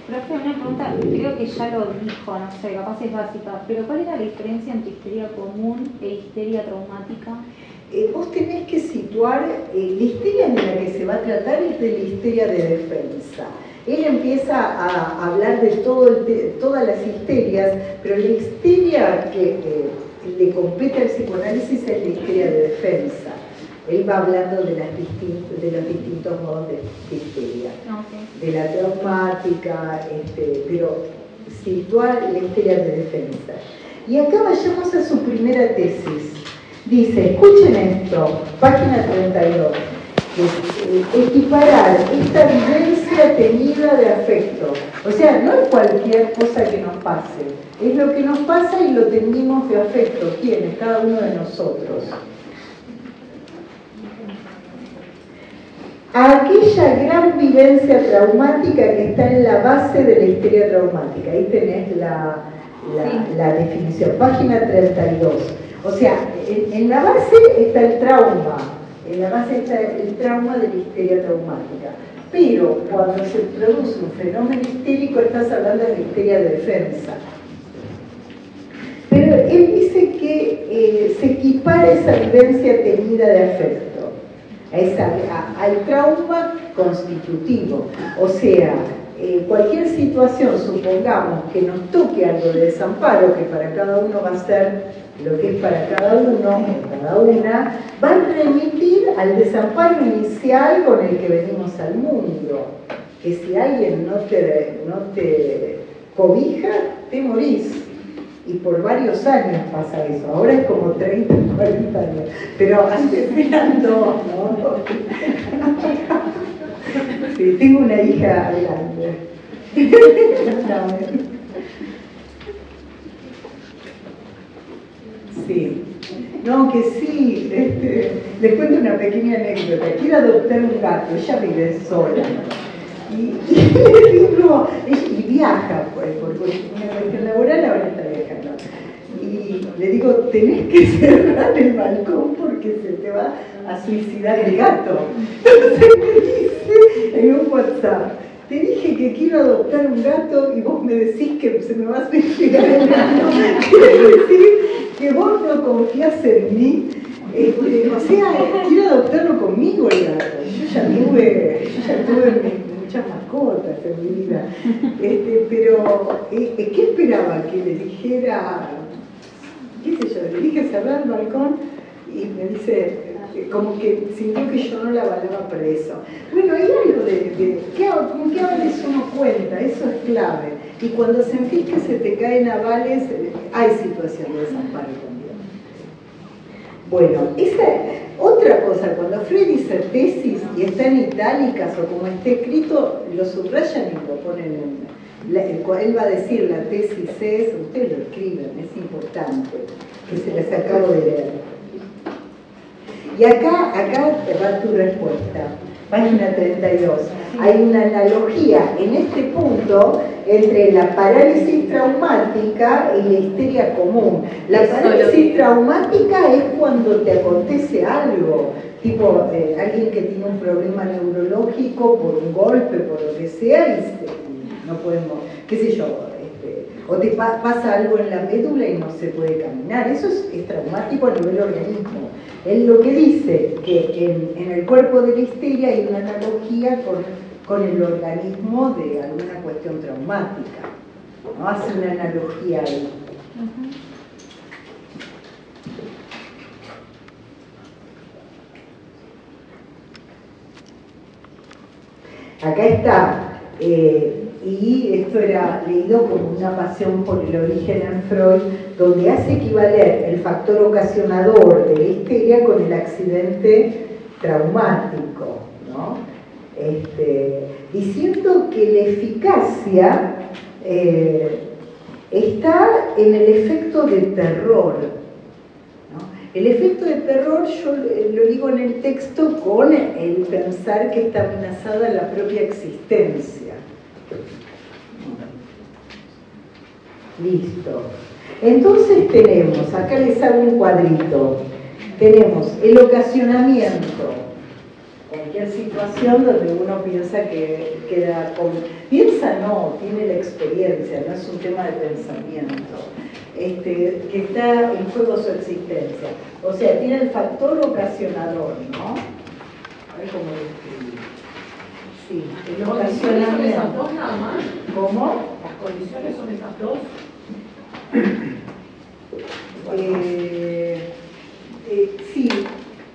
Profe, una pregunta, creo que ya lo dijo, no sé, capaz es básica, pero ¿cuál era la diferencia entre histeria común e histeria traumática? Vos tenés que situar, la histeria de la que se va a tratar es de la histeria de defensa. Él empieza a hablar de todas las histerias, pero la histeria que le compete al psicoanálisis es la histeria de defensa. Él va hablando de los distintos modos de histeria, de la traumática, pero situar la histeria de defensa. Y acá vayamos a su primera tesis. Dice, escuchen esto, página 32, equiparar esta vivencia teñida de afecto. O sea, no es cualquier cosa que nos pase, es lo que nos pasa y lo teñimos de afecto. ¿Quiénes? Cada uno de nosotros. A aquella gran vivencia traumática que está en la base de la histeria traumática. Ahí tenés la definición, página 32. O sea, en la base está el trauma, en la base está el trauma de la histeria traumática. Pero cuando se produce un fenómeno histérico, estás hablando de la histeria de defensa. Pero él dice que se equipara esa vivencia teñida de afecto, al trauma constitutivo. O sea, cualquier situación, supongamos que nos toque algo de desamparo, que para cada uno va a ser lo que es para cada uno o cada una, va a remitir al desamparo inicial con el que venimos al mundo. Que si alguien no te cobija, te morís. Y por varios años pasa eso. Ahora es como 30, 40 años. Pero antes eran 2, ¿no? Sí, tengo una hija grande. Sí. No, que sí. Les cuento una pequeña anécdota. Quiero adoptar un gato. Ella vive sola. Y viaja, por una cuestión laboral, ahora está viajando. Y le digo, tenés que cerrar el balcón porque se te va a suicidar el gato. Entonces me dice en un WhatsApp, te dije que quiero adoptar un gato y vos me decís que se me va a suicidar el gato. Quiere decir que vos no confías en mí. O sea, quiero adoptarlo conmigo el gato. Yo ya tuve muchas mascotas en mi vida. Pero, ¿qué esperaba? Que le dijera, qué sé yo, le dije cerrar el balcón y me dice, como que sintió que yo no la avalaba para eso. Bueno, hay algo ¿con qué avales uno cuenta? Eso es clave. Y cuando sentís que se te caen avales, hay situación de desamparo también. Bueno, Otra cosa, cuando Freud dice tesis y está en itálicas o como está escrito, lo subrayan y lo ponen en... Él va a decir la tesis es, ustedes lo escriben, es importante, que se les acabo de leer. Y acá va tu respuesta, página 32. Hay una analogía en este punto entre la parálisis traumática y la histeria común. La parálisis traumática es cuando te acontece algo, tipo alguien que tiene un problema neurológico por un golpe, por lo que sea, y no podemos, qué sé yo, o te pasa algo en la médula y no se puede caminar. Eso es traumático a nivel organismo. Él lo que dice que en el cuerpo de la histeria hay una analogía con el organismo de alguna cuestión traumática, ¿no? Hace una analogía ahí. Acá está, y esto era leído como una pasión por el origen en Freud, donde hace equivaler el factor ocasionador de la histeria con el accidente traumático, ¿no? Diciendo que la eficacia está en el efecto de terror, ¿no? El efecto de terror yo lo digo en el texto con el pensar que está amenazada la propia existencia. Listo. Entonces tenemos, acá les hago un cuadrito, tenemos el ocasionamiento, cualquier situación donde uno piensa que queda con... Piensa no, tiene la experiencia, no es un tema de pensamiento, que está en juego su existencia. O sea, tiene el factor ocasionador, ¿no? A ver cómo lo escribí. Sí, el ocasionamiento. ¿Son esas dos nada más? ¿Cómo? ¿Las condiciones son esas dos? Sí,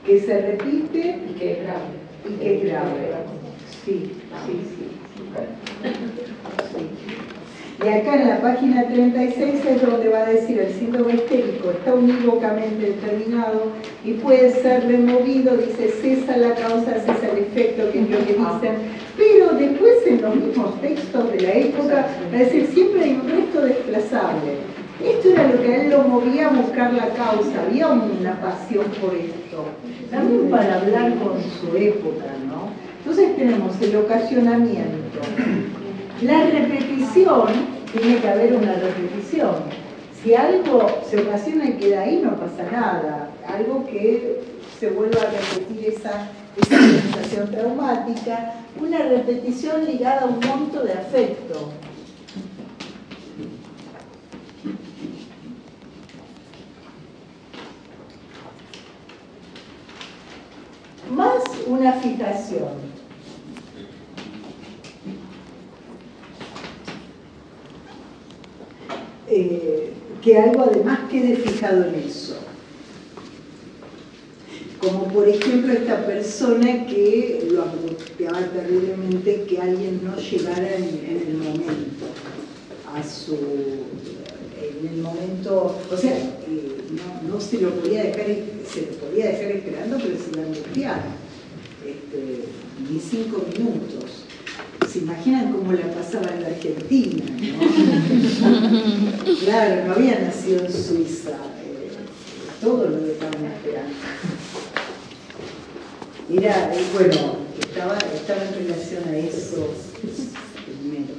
que se repite Y que es grave. y que es grave. Sí. Y acá en la página 36 es donde va a decir el síndrome histérico está unívocamente determinado y puede ser removido, dice cesa la causa, cesa el efecto, que es lo que dicen, pero después en los mismos textos de la época, va a decir siempre hay un resto desplazable. Esto era lo que a él lo movía a buscar la causa, había una pasión por esto, también para hablar con su época, ¿no? Entonces tenemos el ocasionamiento. La repetición, tiene que haber una repetición. Si algo se ocasiona y queda ahí, no pasa nada. Algo que se vuelva a repetir esa sensación traumática, una repetición ligada a un monto de afecto. Más una fijación. Que algo además quede fijado en eso. Como por ejemplo esta persona que lo angustiaba terriblemente que alguien no llegara en el momento, en el momento, o sea, no se lo podía dejar, se lo podía dejar esperando, pero se lo angustiaba, ni 5 minutos. ¿Se imaginan cómo la pasaba en la Argentina, no? Claro, no había nacido en Suiza, todo lo dejaban esperando. Era, bueno, estaba en relación a eso primero.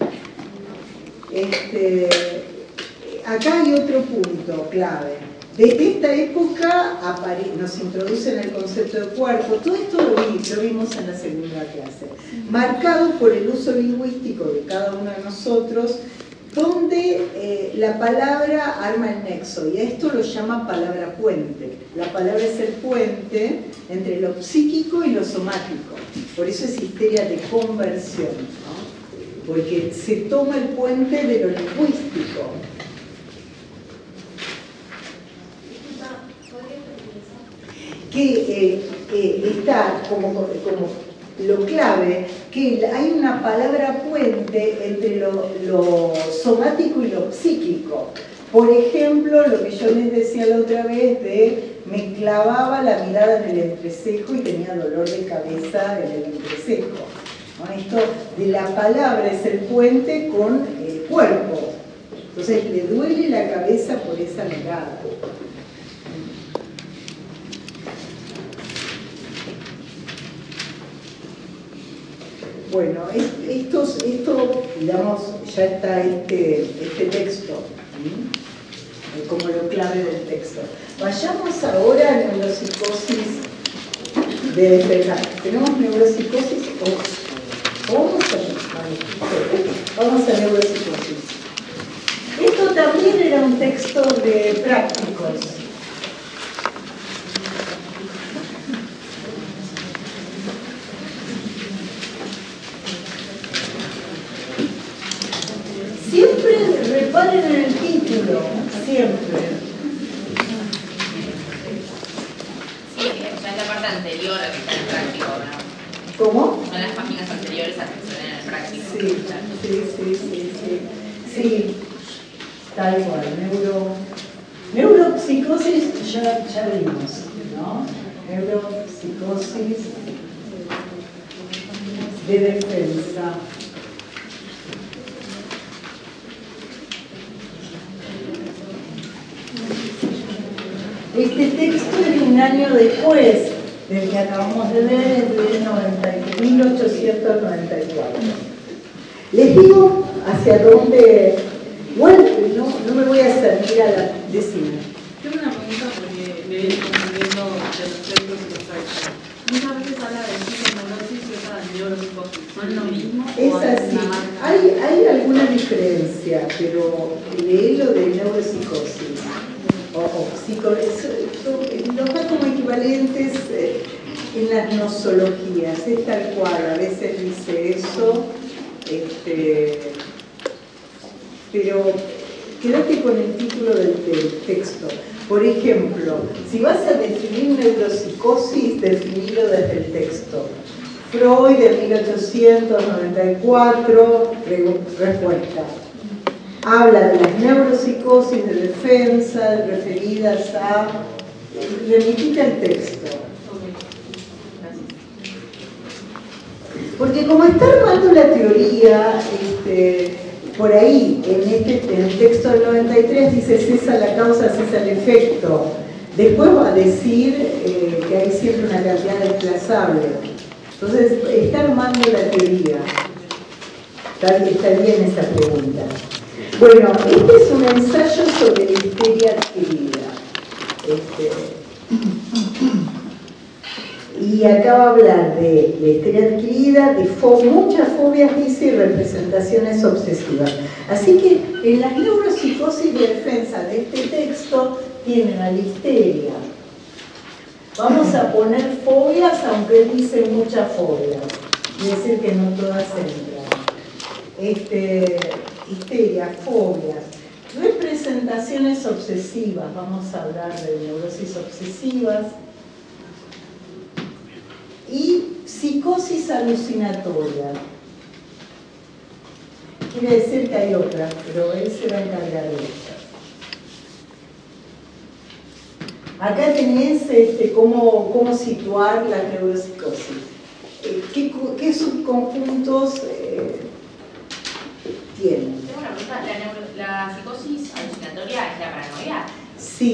Acá hay otro punto clave. Desde esta época nos introducen el concepto de cuerpo. Todo esto lo vimos en la segunda clase. Marcado por el uso lingüístico de cada uno de nosotros, donde la palabra arma el nexo, y a esto lo llama palabra puente. La palabra es el puente entre lo psíquico y lo somático. Por eso es histeria de conversión, ¿no? Porque se toma el puente de lo lingüístico. Que está como lo clave, que hay una palabra puente entre lo somático y lo psíquico. Por ejemplo, lo que yo les decía la otra vez de me clavaba la mirada en el entrecejo y tenía dolor de cabeza en el entrecejo, ¿no? Esto de la palabra es el puente con el cuerpo. Entonces le duele la cabeza por esa mirada. Bueno, esto, digamos, ya está este texto, ¿sí? Como lo clave del texto. Vayamos ahora a neuropsicosis de despertar. ¿Tenemos neuropsicosis? Vamos a neuropsicosis. Esto también era un texto de prácticos. Siempre reparen en el título, siempre. Sí, ya en la parte anterior a que está en el práctico, ¿no? ¿Cómo? Son las páginas anteriores a que se ven en el práctico. Sí, tal cual. Neuropsicosis ya vimos, ¿no? Neuropsicosis de defensa. Este texto es un año después del que acabamos de ver, es de 1894. Les digo hacia dónde. Bueno, no me voy a servir a la decina. Tengo una pregunta porque me viene confundiendo de los textos y los textos. Muchas veces habla de psiconeurosis y otra de neuropsicosis. ¿Son lo mismo? Es así. Hay alguna diferencia, pero leí lo de neuropsicosis. Los da como equivalentes en las nosologías, es tal cual, a veces dice eso, pero quédate con el título del texto. Por ejemplo, si vas a definir neuropsicosis, definilo desde el texto. Freud de 1894, respuesta. Habla de las neuropsicosis de defensa referidas a... Remitite al texto. Porque como está armando la teoría, por ahí, en el texto del 93 dice cesa la causa, cesa el efecto. Después va a decir que hay siempre una cantidad desplazable. Entonces, está armando la teoría. Está bien esa pregunta. Bueno, este es un ensayo sobre la histeria adquirida. Y acá va a hablar de la histeria adquirida, de muchas fobias, dice, y representaciones obsesivas. Así que en las neuropsicosis de defensa de este texto tienen a la histeria. Vamos a poner fobias, aunque él dice muchas fobias. Es decir, que no todas entran. Histeria, fobias, representaciones obsesivas, vamos a hablar de neurosis obsesivas, y psicosis alucinatoria. Quiere decir que hay otra, pero él se va a encargar de ellas. Acá tenés cómo situar la neuropsicosis. ¿Qué subconjuntos tienen? Tengo una pregunta, ¿la psicosis alucinatoria es la paranoia? Sí.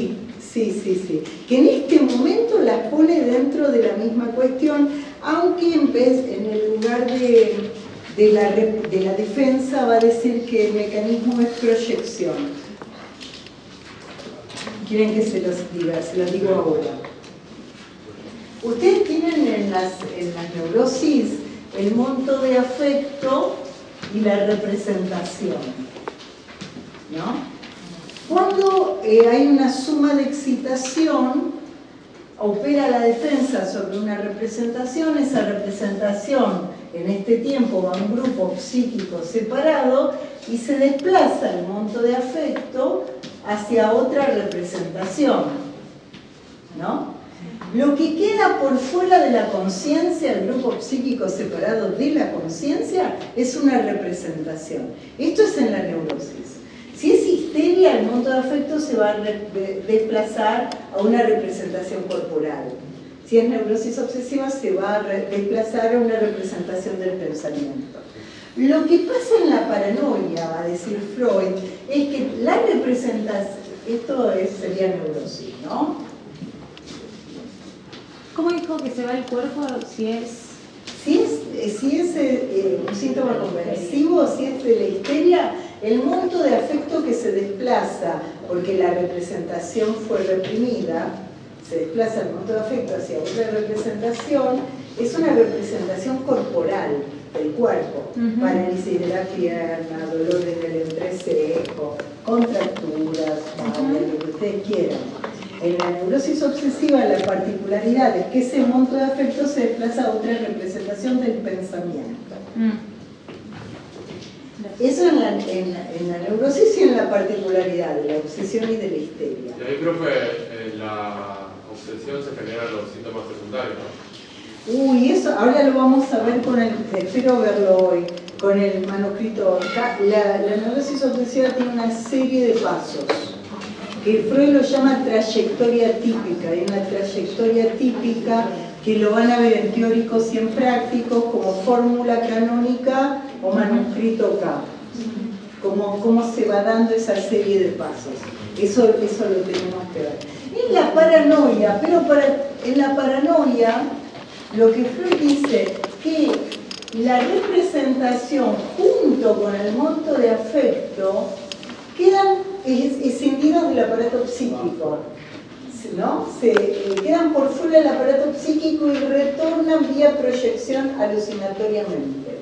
Que en este momento las pone dentro de la misma cuestión, aunque en el lugar de la defensa va a decir que el mecanismo es proyección. ¿Quieren que se los diga? Se los digo ahora. Ustedes tienen en las neurosis el monto de afecto y la representación, ¿no? Cuando hay una suma de excitación, opera la defensa sobre una representación, esa representación en este tiempo va a un grupo psíquico separado y se desplaza el monto de afecto hacia otra representación, ¿no? Lo que queda por fuera de la conciencia, el grupo psíquico separado de la conciencia, es una representación. Esto es en la neurosis. Si es histeria, el monto de afecto se va a desplazar a una representación corporal. Si es neurosis obsesiva, se va a desplazar a una representación del pensamiento. Lo que pasa en la paranoia, va a decir Freud, es que la representación, sería neurosis, ¿no? ¿Cómo dijo que se va el cuerpo si es un síntoma conversivo, si es de la histeria, el monto de afecto que se desplaza, porque la representación fue reprimida, se desplaza el monto de afecto hacia otra representación, es una representación corporal del cuerpo, parálisis de la pierna, dolor en el entrecejo, contracturas, lo que ustedes quieran. En la neurosis obsesiva la particularidad es que ese monto de afecto se desplaza a otra representación del pensamiento. Eso en la neurosis y en la particularidad de la obsesión y de la histeria. Y ahí, profe, en la obsesión se generan los síntomas secundarios, ¿no? Uy, eso ahora lo vamos a ver espero verlo hoy, con el manuscrito. La neurosis obsesiva tiene una serie de pasos, que Freud lo llama trayectoria típica. Hay una trayectoria típica que lo van a ver en teóricos y en prácticos como fórmula canónica o manuscrito K. Cómo se va dando esa serie de pasos. Eso lo tenemos que ver. En la paranoia, en la paranoia, lo que Freud dice que la representación junto con el monto de afecto quedan escindidos del aparato psíquico, ¿no? Quedan por fuera del aparato psíquico y retornan vía proyección alucinatoriamente.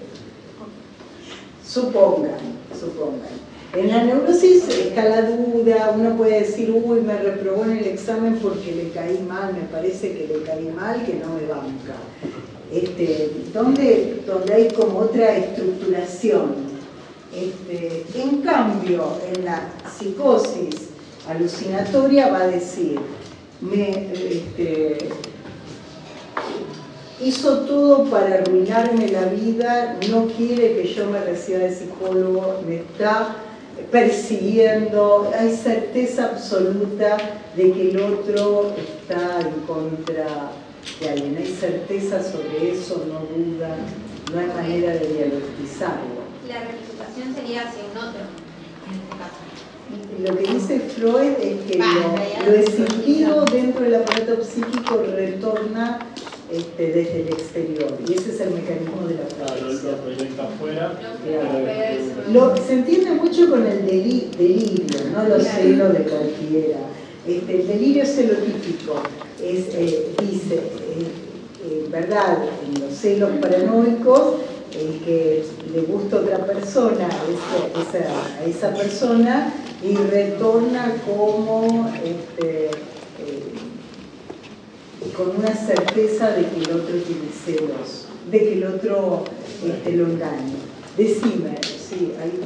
Supongan. En la neurosis está la duda, uno puede decir, uy, me reprobó en el examen porque le caí mal, me parece que le caí mal, que no me banca. Donde hay como otra estructuración. En cambio, en la psicosis alucinatoria va a decir, hizo todo para arruinarme la vida, no quiere que yo me reciba de psicólogo, me está persiguiendo, hay certeza absoluta de que el otro está en contra de alguien, hay certeza sobre eso, no duda, no hay manera de dialogizarlo. La representación sería hacia un otro, en este caso. Lo que dice Freud es que lo escindido dentro del aparato psíquico retorna desde el exterior, y ese es el mecanismo de la proyección. Lo proyecta afuera. Se entiende mucho con el delirio, no los celos de cualquiera. El delirio celotípico dice, ¿verdad? En los celos paranoicos, que le gusta otra persona a esa persona y retorna como con una certeza de que el otro tiene celos, de que el otro lo engaña. Decime, sí, ahí.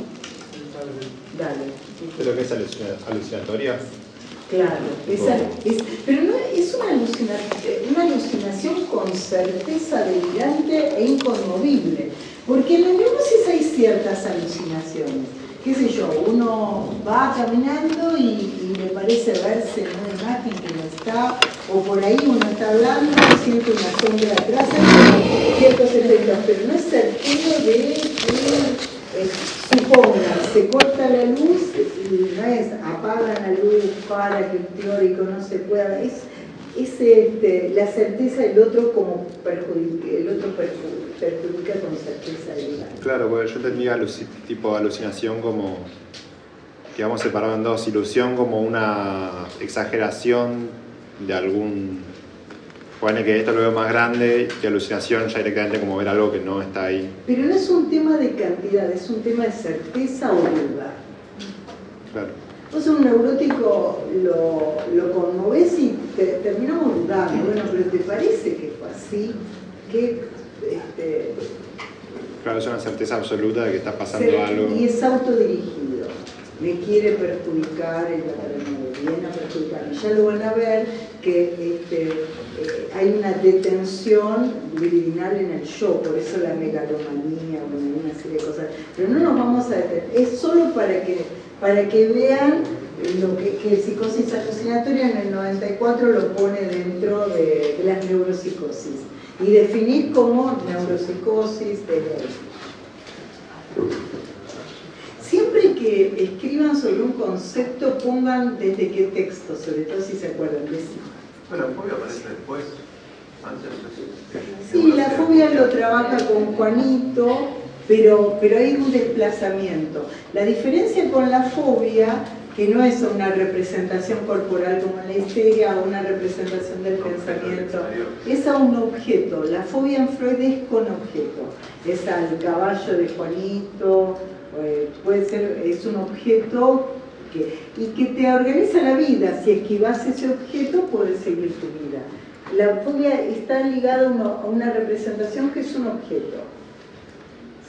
Dale. ¿Pero qué es alucinatoria? Claro, pero no es una alucinación con certeza delirante e inconmovible, porque en la neurosis hay ciertas alucinaciones. Qué sé yo, uno va caminando y le parece verse en una imagen que no está, o por ahí uno está hablando y siente una sombra atrás, hay ciertos efectos, pero no es certero de supongan, se corta la luz y no es apagan la luz para que el teórico no se pueda, es la certeza del otro como el otro perjudica con certeza del otro. Claro, porque yo entendía tipo alucinación como que vamos separado en dos, ilusión como una exageración de algún, bueno, que esto lo veo más grande, y alucinación ya directamente como ver algo que no está ahí. Pero no es un tema de cantidad, es un tema de certeza o duda. Claro. Entonces un neurótico lo conmoves y terminamos dudando, bueno, pero ¿te parece que fue así? Claro, es una certeza absoluta de que está pasando algo. Y es autodirigido, le quiere perjudicar, viene a perjudicar. Y ya lo van a ver que hay una detención libidinal en el yo, por eso la megalomanía, bueno, hay una serie de cosas. Pero no nos vamos a detener, es solo para que para que vean lo que psicosis alucinatoria en el 94 lo pone dentro de las neuropsicosis y definir como neuropsicosis de ley. Siempre que escriban sobre un concepto, pongan desde qué texto, sobre todo si se acuerdan de sí. Bueno, la fobia aparece después, antes. Sí, la fobia lo trabaja con Juanito, pero hay un desplazamiento. La diferencia con la fobia, que no es una representación corporal como en la histeria o una representación del pensamiento, es a un objeto. La fobia en Freud es con objeto. Es al caballo de Juanito, puede ser, es un objeto y que te organiza la vida. Si esquivas ese objeto, puedes seguir tu vida. La fobia está ligada a una representación que es un objeto.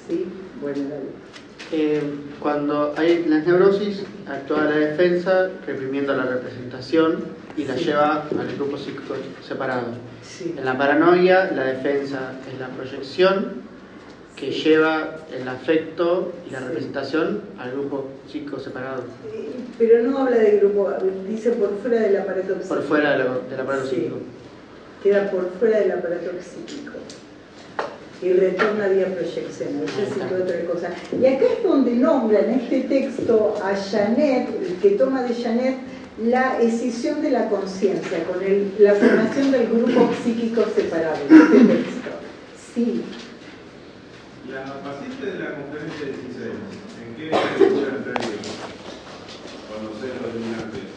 ¿Sí? Bueno, dale. Cuando hay las neurosis, actúa la defensa reprimiendo la representación y la lleva al grupo psíquico separado. Sí. En la paranoia, la defensa es la proyección que lleva el afecto y la representación al grupo psíquico separado. Pero no habla de grupo, dice por fuera del aparato psíquico. Por fuera del aparato psíquico. Queda por fuera del aparato psíquico. Y retorna vía proyección, eso es otra cosa. Y acá es donde nombra en este texto a Janet, el que toma de Janet la escisión de la conciencia, con la formación del grupo psíquico separado, este texto. Sí. La paciente de la conferencia 16, ¿en qué lectura entraría? Conocer los dominantes.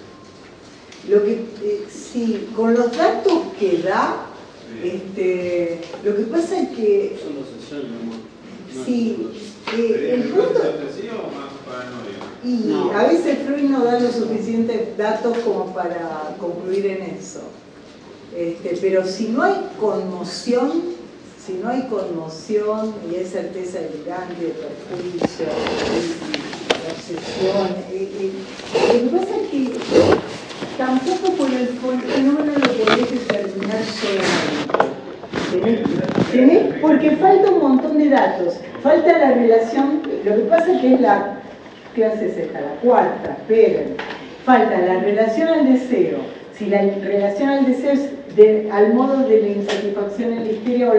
Lo que, sí, con los datos que da, lo que pasa es que... Son los ensayos, ¿no? Sí, el punto... o más paranoia? Y a veces Freud no da los suficientes datos como para concluir en eso. Pero si no hay conmoción, y hay certeza delirante, de perjuicio, de obsesión, lo que pasa es que tampoco por el fenómeno lo podés determinar solamente. Porque falta un montón de datos. Falta la relación, lo que pasa es que es la... ¿Qué haces esta? La cuarta, esperen. Falta la relación al deseo. Si la relación al deseo es al modo de la insatisfacción en la histeria o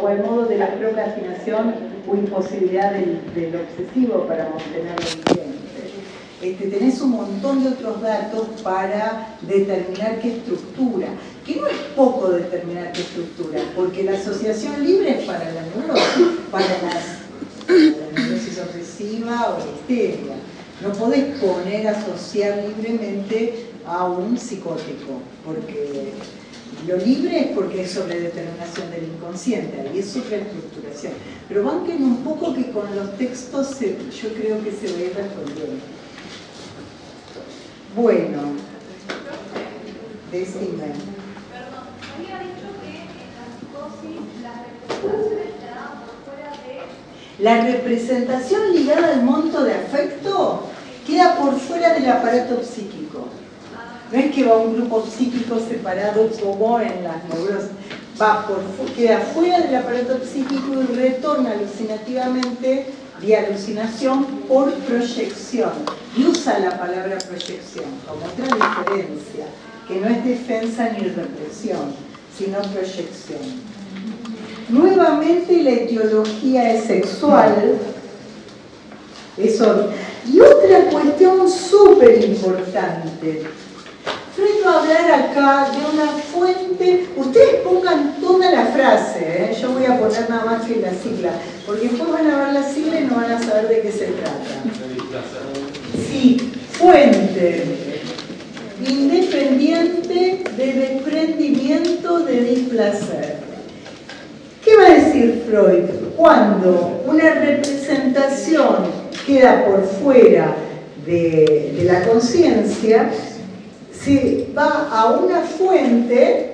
al modo de la procrastinación o imposibilidad del obsesivo para mantenerlo vigente. Tenés un montón de otros datos para determinar qué estructura, que no es poco determinar qué estructura, porque la asociación libre es para la neurosis, para la neurosis obsesiva o la histeria. No podés asociar libremente a un psicótico, porque lo libre es porque es sobre determinación del inconsciente, ahí es otra estructuración. Pero banquen un poco que con los textos yo creo que se va a ir respondiendo. Bueno, decime. Perdón, había dicho que en la psicosis las representaciones quedaban por fuera de... La representación ligada al monto de afecto queda por fuera del aparato psíquico. No es que va un grupo psíquico separado como en las neurosis. Queda fuera del aparato psíquico y retorna alucinativamente vía alucinación por proyección. Y usa la palabra proyección como otra diferencia, que no es defensa ni represión, sino proyección. Nuevamente la etiología es sexual. Y otra cuestión súper importante. Freud va a hablar acá de una fuente, ustedes pongan toda la frase, yo voy a poner nada más que la sigla, porque después van a ver la sigla y no van a saber de qué se trata. Sí, fuente, independiente de desprendimiento de displacer. ¿Qué va a decir Freud? Cuando una representación queda por fuera de la conciencia, se va a una fuente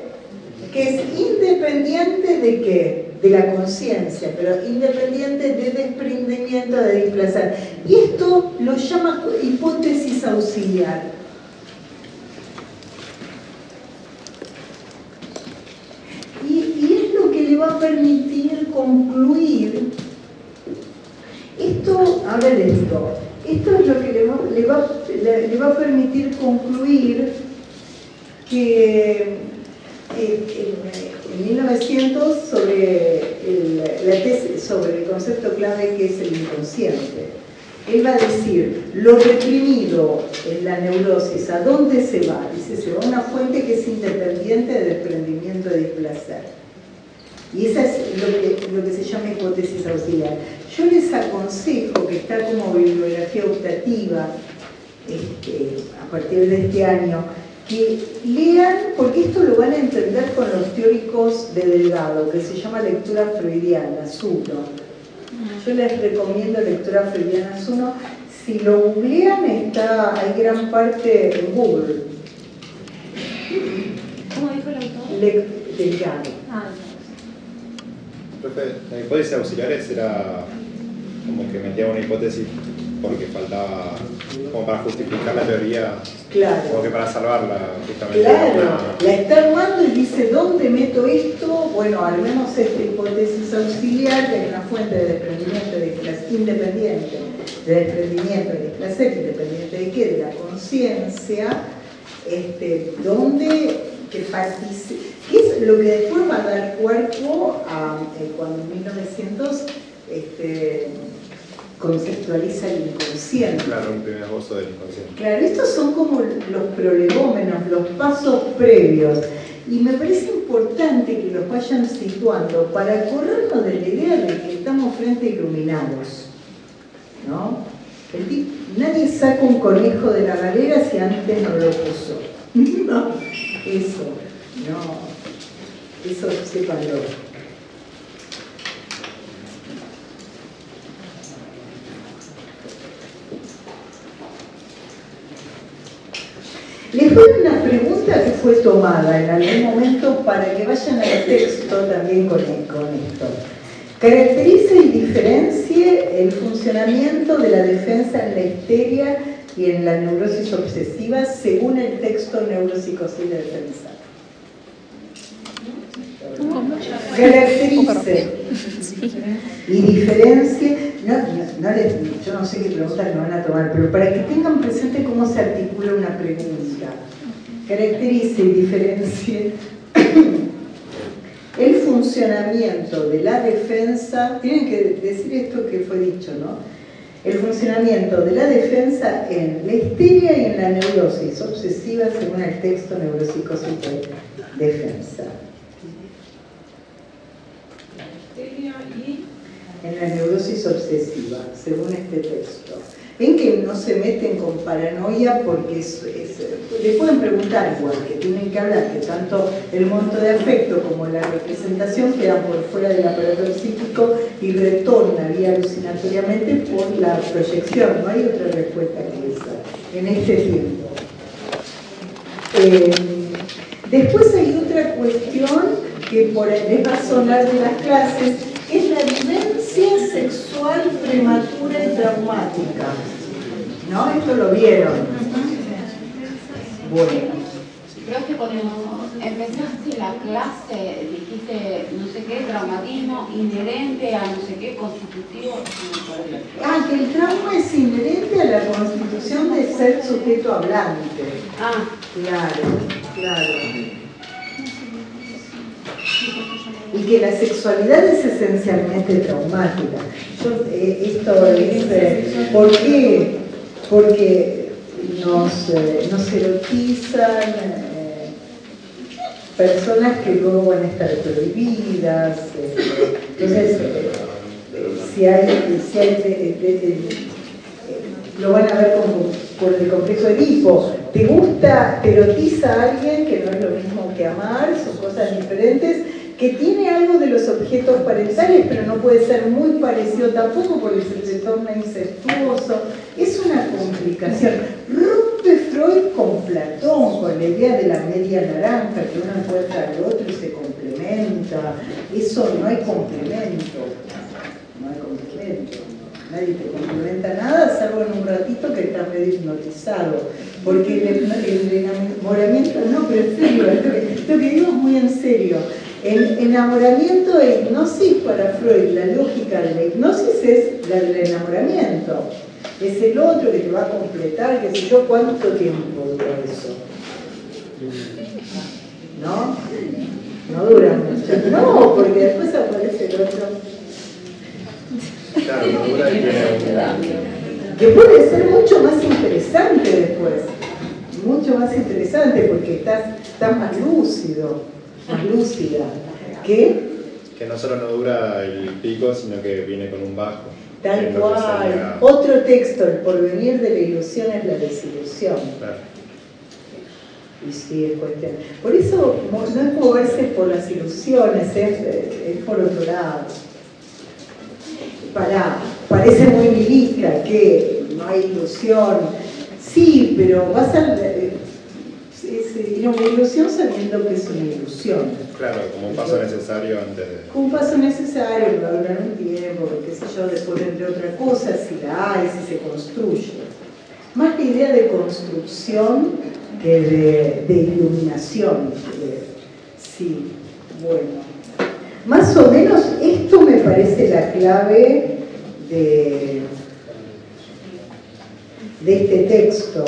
que es independiente de qué? De la conciencia, pero independiente de desprendimiento de displacer. Y esto lo llama hipótesis auxiliar. Y es lo que le va a permitir concluir. Esto, ahora les digo, esto es lo que le va a permitir concluir que en 1900 la tesis sobre el concepto clave que es el inconsciente. Él va a decir, lo reprimido en la neurosis, ¿a dónde se va? Dice, se va a una fuente que es independiente de desprendimiento de placer. Y esa es lo que se llama hipótesis auxiliar. Yo les aconsejo, que está como bibliografía optativa a partir de este año, que lean, porque esto lo van a entender con los teóricos de Delgado, que se llama lectura freudiana, Zuno. Yo les recomiendo lectura freudiana Zuno. Si lo googlean, hay gran parte en Google. ¿Cómo dijo el autor? Delgado. Profe, la hipótesis auxiliares era como que metía una hipótesis porque faltaba, como para justificar la teoría, claro, como que para salvarla justamente. Claro, la está armando y dice, ¿dónde meto esto? Bueno, armemos esta hipótesis auxiliar, que es una fuente de desprendimiento de placer, independiente de desprendimiento de placer, independiente de qué, de la conciencia, donde que participe, que es lo que después va a dar cuerpo a cuando en 1900 conceptualiza el inconsciente. Claro, un primer esbozo del inconsciente. Claro, estos son como los prolegómenos, los pasos previos. Y me parece importante que los vayan situando para corrernos de la idea de que estamos frente a iluminados, ¿no? Nadie saca un conejo de la galera si antes no lo puso. No, eso sépanlo. Les doy una pregunta que fue tomada en algún momento para que vayan al texto también con esto. Caracteriza y diferencie el funcionamiento de la defensa en la histeria y en la neurosis obsesiva según el texto Neuropsicosocial de defensa. Caracterice y diferencie, yo no sé qué preguntas me van a tomar, pero para que tengan presente cómo se articula una pregunta. Caracterice y diferencie el funcionamiento de la defensa, tienen que decir esto que fue dicho, ¿no? El funcionamiento de la defensa en la histeria y en la neurosis obsesiva según el texto Neuropsicosocial de defensa. En la neurosis obsesiva, según este texto. Ven que no se meten con paranoia porque le pueden preguntar igual, que tienen que hablar, que tanto el monto de afecto como la representación quedan por fuera del aparato psíquico y retorna vía alucinatoriamente por la proyección. No hay otra respuesta que esa en este tiempo. Después hay otra cuestión que les va a sonar de las clases, es la vivencia sexual prematura y traumática. ¿No? Esto lo vieron. Bueno. Profe, cuando empezaste la clase, dijiste no sé qué, traumatismo inherente a no sé qué, constitutivo. Ah, que el trauma es inherente a la constitución de ser sujeto hablante. Ah, claro. Y que la sexualidad es esencialmente traumática. Esto es, ¿por qué? Porque nos erotizan personas que luego van a estar prohibidas. Entonces, lo van a ver por el complejo de Edipo. ¿Te gusta, te erotiza a alguien que no es lo mismo que amar? Son cosas diferentes, que tiene algo de los objetos parentales, pero no puede ser muy parecido tampoco porque se torna incestuoso. Es una complicación. Rompe Freud con Platón, con la idea de la media naranja, que uno encuentra al otro y se complementa. Eso no hay complemento. Nadie te complementa nada, salvo en un ratito que estás medio hipnotizado. Porque el enamoramiento, no, pero en serio, lo que digo es muy en serio. El enamoramiento e hipnosis para Freud, la lógica de la hipnosis es la del enamoramiento. es el otro que te va a completar, qué sé yo, ¿cuánto tiempo dura eso? ¿No? No dura mucho. No, porque después aparece el otro. Claro, no dura y tiene Que puede ser mucho más interesante después. Mucho más interesante porque estás más lúcido, más lúcida. ¿Qué? que no solo no dura el pico, sino que viene con un bajo. Tal cual. Otro texto, el porvenir de la ilusión es la desilusión. Claro. Y sí, es cuestión. Por eso no es moverse por las ilusiones, es por otro lado. Parece muy nihilista que no hay ilusión. Sí, pero vas a una ilusión sabiendo que es una ilusión. Claro, como un paso necesario antes de... Un paso necesario, va a durar un tiempo, qué sé yo, después entre otras cosas, si la hay, si se construye. Más la idea de construcción que de iluminación. Sí, bueno. Más o menos esto me parece la clave de este texto.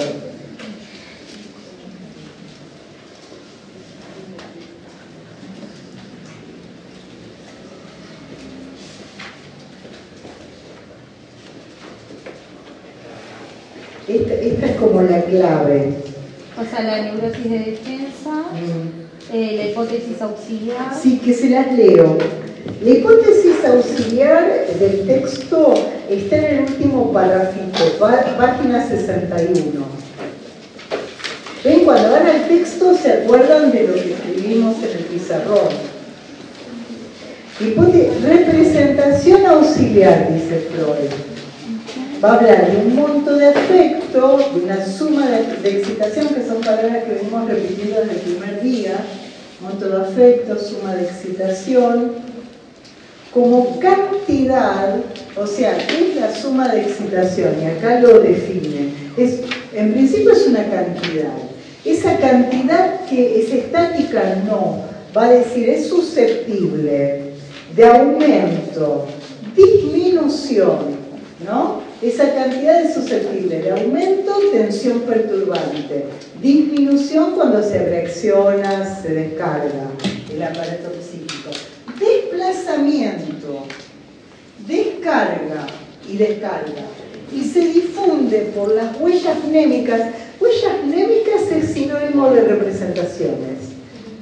Esta es como la clave. O sea, la neurosis de defensa, la hipótesis auxiliar. Sí, que se las leo. La hipótesis auxiliar del texto está en el último parrafito, página 61. ¿Ven? Cuando van al texto se acuerdan de lo que escribimos en el pizarrón. Representación auxiliar, dice Freud. Va a hablar de un monto de afecto, de una suma de excitación, que son palabras que venimos repitiendo desde el primer día, monto de afecto, suma de excitación, como cantidad, o sea, ¿qué es la suma de excitación? Y acá lo define. En principio es una cantidad. Esa cantidad que es estática, no. Va a decir, es susceptible de aumento, disminución, ¿no? Esa cantidad es susceptible de aumento, tensión perturbante, disminución cuando se reacciona, se descarga el aparato psíquico, desplazamiento, descarga y descarga, y se difunde por las huellas mnémicas. Huellas mnémicas es sinónimo de representaciones.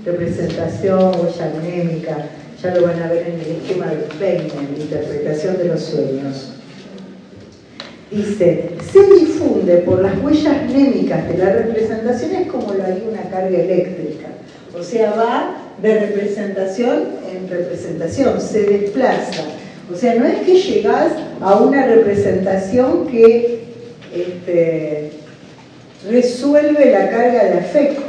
Representación, huella mnémica, ya lo van a ver en el esquema de Feynman, interpretación de los sueños. Dice, se difunde por las huellas mnémicas de la representación, es como lo haría una carga eléctrica. O sea, va de representación en representación, se desplaza. O sea, no es que llegás a una representación que resuelve la carga de afecto.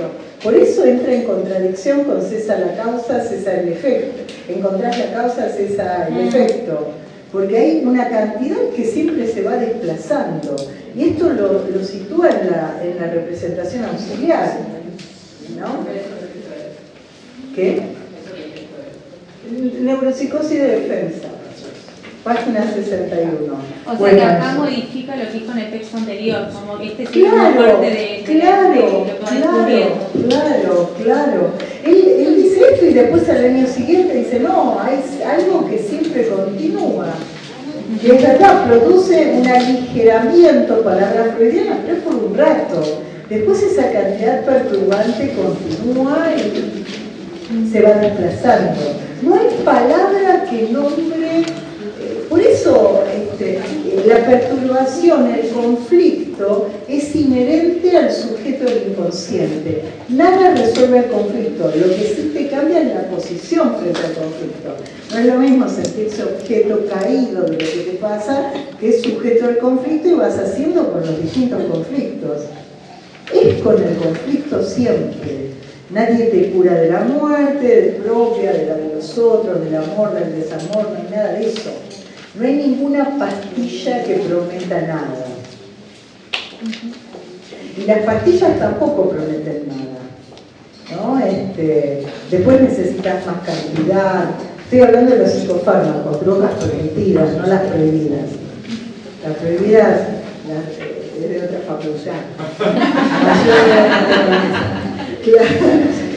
Por eso entra en contradicción con cesa la causa, cesa el efecto. Encontrás la causa, cesa el efecto. Porque hay una cantidad que siempre se va desplazando. Y esto lo sitúa en la representación auxiliar, ¿no? ¿Qué? Neuropsicosis de defensa. Página 61. O sea, bueno, que acá modifica lo que dijo en el texto anterior, como que este sí claro, es una parte de claro. Él dice esto y después al año siguiente dice, no, hay algo que siempre continúa. Y es verdad, produce un aligeramiento, palabras freudianas, pero es por un rato. Después esa cantidad perturbante continúa y se va desplazando. No hay palabra que nombre. Por eso la perturbación, el conflicto, es inherente al sujeto del inconsciente. Nada resuelve el conflicto, lo que sí te cambia es la posición frente al conflicto. No es lo mismo sentirse objeto caído de lo que te pasa que es sujeto del conflicto y vas haciendo con los distintos conflictos. Es con el conflicto siempre. Nadie te cura de la muerte, propia, de la de los otros, del amor, del desamor, no hay nada de eso. No hay ninguna pastilla que prometa nada. Y las pastillas tampoco prometen nada, ¿no? Después necesitas más cantidad. Estoy hablando de los psicofármacos, drogas permitidas, no las prohibidas. Las prohibidas es de otra facultad.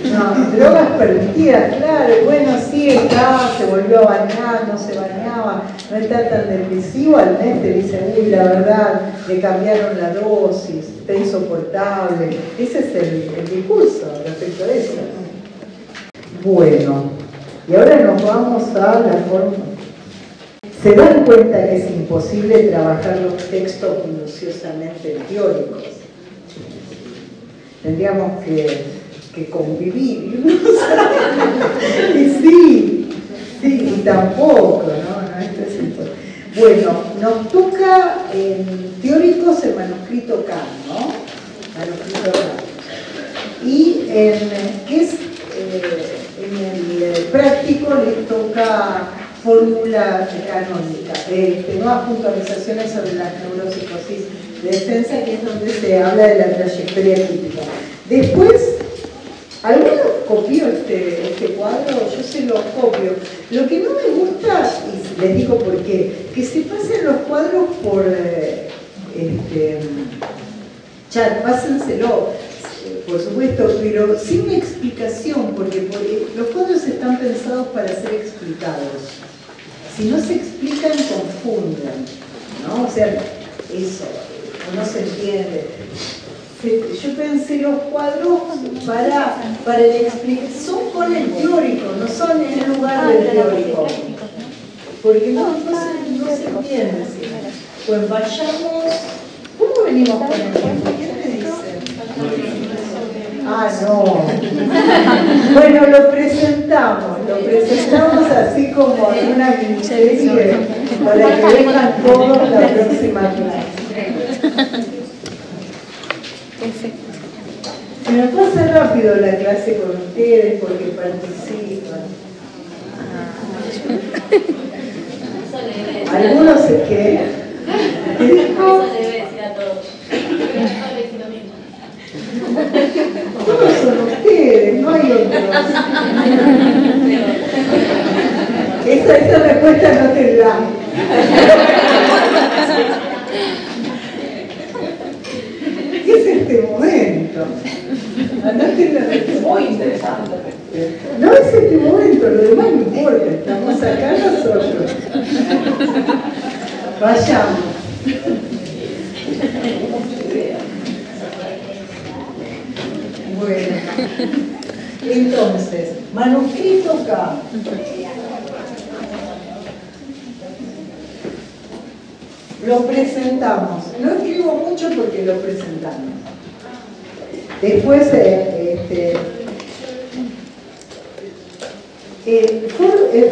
No, drogas permitidas, claro, bueno, sí está, se volvió a bañar, no se bañaba, no está tan depresivo, al mes te dicen, uy, la verdad, le cambiaron la dosis, está insoportable. Ese es el discurso respecto a eso. Bueno, y ahora nos vamos a la forma. ¿Se dan cuenta que es imposible trabajar los textos minuciosamente teóricos? Tendríamos que convivir. Y sí, y tampoco, ¿no? Esto es importante. Bueno, nos toca en teóricos el manuscrito Kant, ¿no? Manuscrito Kant. Y en el práctico les toca fórmula canónica, nuevas puntualizaciones sobre las neuropsicosis de defensa, que es donde se habla de la trayectoria típica. Después, ¿alguno copió este cuadro? Yo se los copio. Lo que no me gusta, y les digo por qué, que se pasen los cuadros por chat, pásenselo, por supuesto, pero sin explicación, porque los cuadros están pensados para ser explicados. Si no se explican, confunden, ¿no? O sea, eso, no se entiende. Yo pensé los cuadros para la explicación, son con el teórico, no son en el lugar del teórico. Porque no se entiende. Pues vayamos, ¿cómo venimos con el tiempo? ¿Qué me dicen? Ah, no. Bueno, lo presentamos así como en una miniserie para que vengan todos la próxima clase. Perfecto. Se me pasa rápido la clase con ustedes porque participan. Algunos se quedan. Eso le debe decir a todos. Todos son ustedes, no hay otros. Esa respuesta no te la. ¿Qué es este momento? Muy interesante. No es este momento, lo demás no importa, estamos acá nosotros. Vayamos. Bueno, entonces, manuscrito K. Lo presentamos. No escribo mucho porque lo presentamos. Después,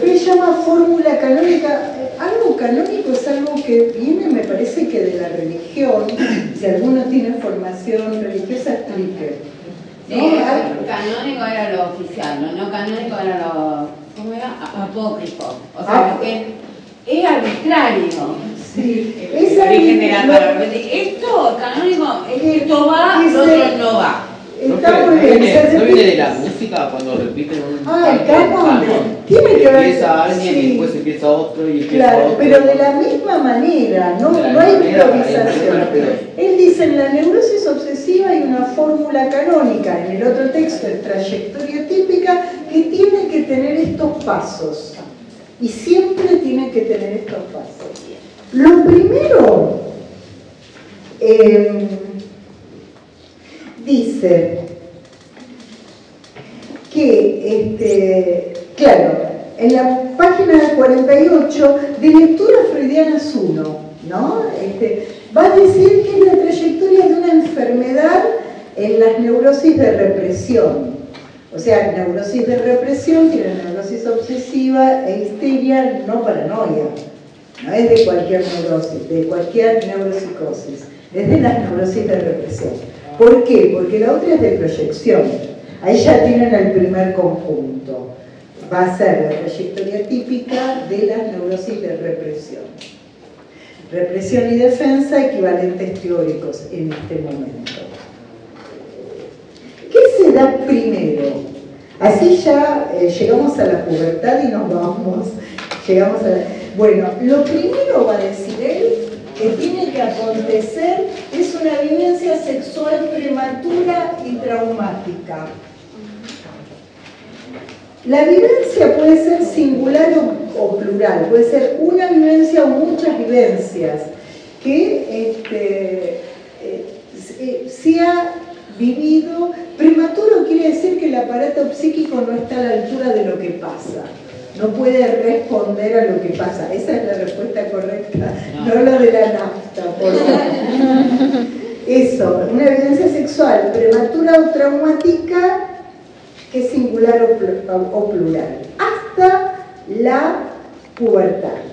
Frey llama fórmula canónica. Algo canónico es algo que viene, me parece que de la religión. Si alguno tiene formación religiosa, explique. Sí, canónico era lo oficial, lo no canónico era lo, ¿cómo era? Apócrifo. O sea, que es arbitrario. Sí, Es origen de la palabra. Esto canónico es que esto va, lo otro no va. Está muy bien. ¿No viene de la música cuando repiten un el canon tiene que ver. Empieza alguien y después empieza otro y empieza claro, otro. pero de la misma manera, no hay improvisación. Él dice en la neurosis obsesiva hay una fórmula canónica, en el otro texto es trayectoria típica, que tiene que tener estos pasos. Y siempre tiene que tener estos pasos. Lo primero, dice que, claro, en la página 48 de Lecturas Freudianas 1, ¿no? Va a decir que es la trayectoria de una enfermedad en las neurosis de represión. O sea, neurosis de represión tiene neurosis obsesiva e histeria, no paranoia. No es de cualquier neurosis, de cualquier neuropsicosis. Es de las neurosis de represión. ¿Por qué? Porque la otra es de proyección. Ahí ya tienen el primer conjunto. Va a ser la trayectoria típica de las neurosis de represión. Represión y defensa, equivalentes teóricos en este momento. ¿Qué se da primero? Así ya llegamos a la pubertad y nos vamos. Bueno, lo primero va a decir él que tiene que acontecer es una vivencia sexual prematura y traumática. La vivencia puede ser singular o plural, puede ser una vivencia o muchas vivencias que se ha vivido. Prematuro quiere decir que el aparato psíquico no está a la altura de lo que pasa, no puede responder a lo que pasa. Esa es la respuesta correcta, no lo de la nafta, por favor. Eso, una vivencia sexual prematura o traumática que es singular o plural, hasta la pubertad.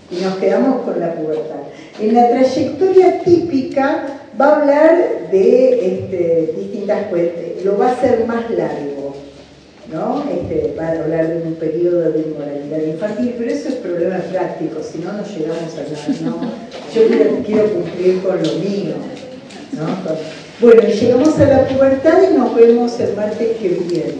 Y nos quedamos con la pubertad. En la trayectoria típica va a hablar de distintas cuestiones, lo va a hacer más largo, ¿no? Va a hablar de un periodo de inmoralidad infantil, pero eso es problema práctico, si no, no llegamos a nada, ¿no? Yo quiero cumplir con lo mío, ¿no? Bueno, llegamos a la pubertad y nos vemos el martes que viene.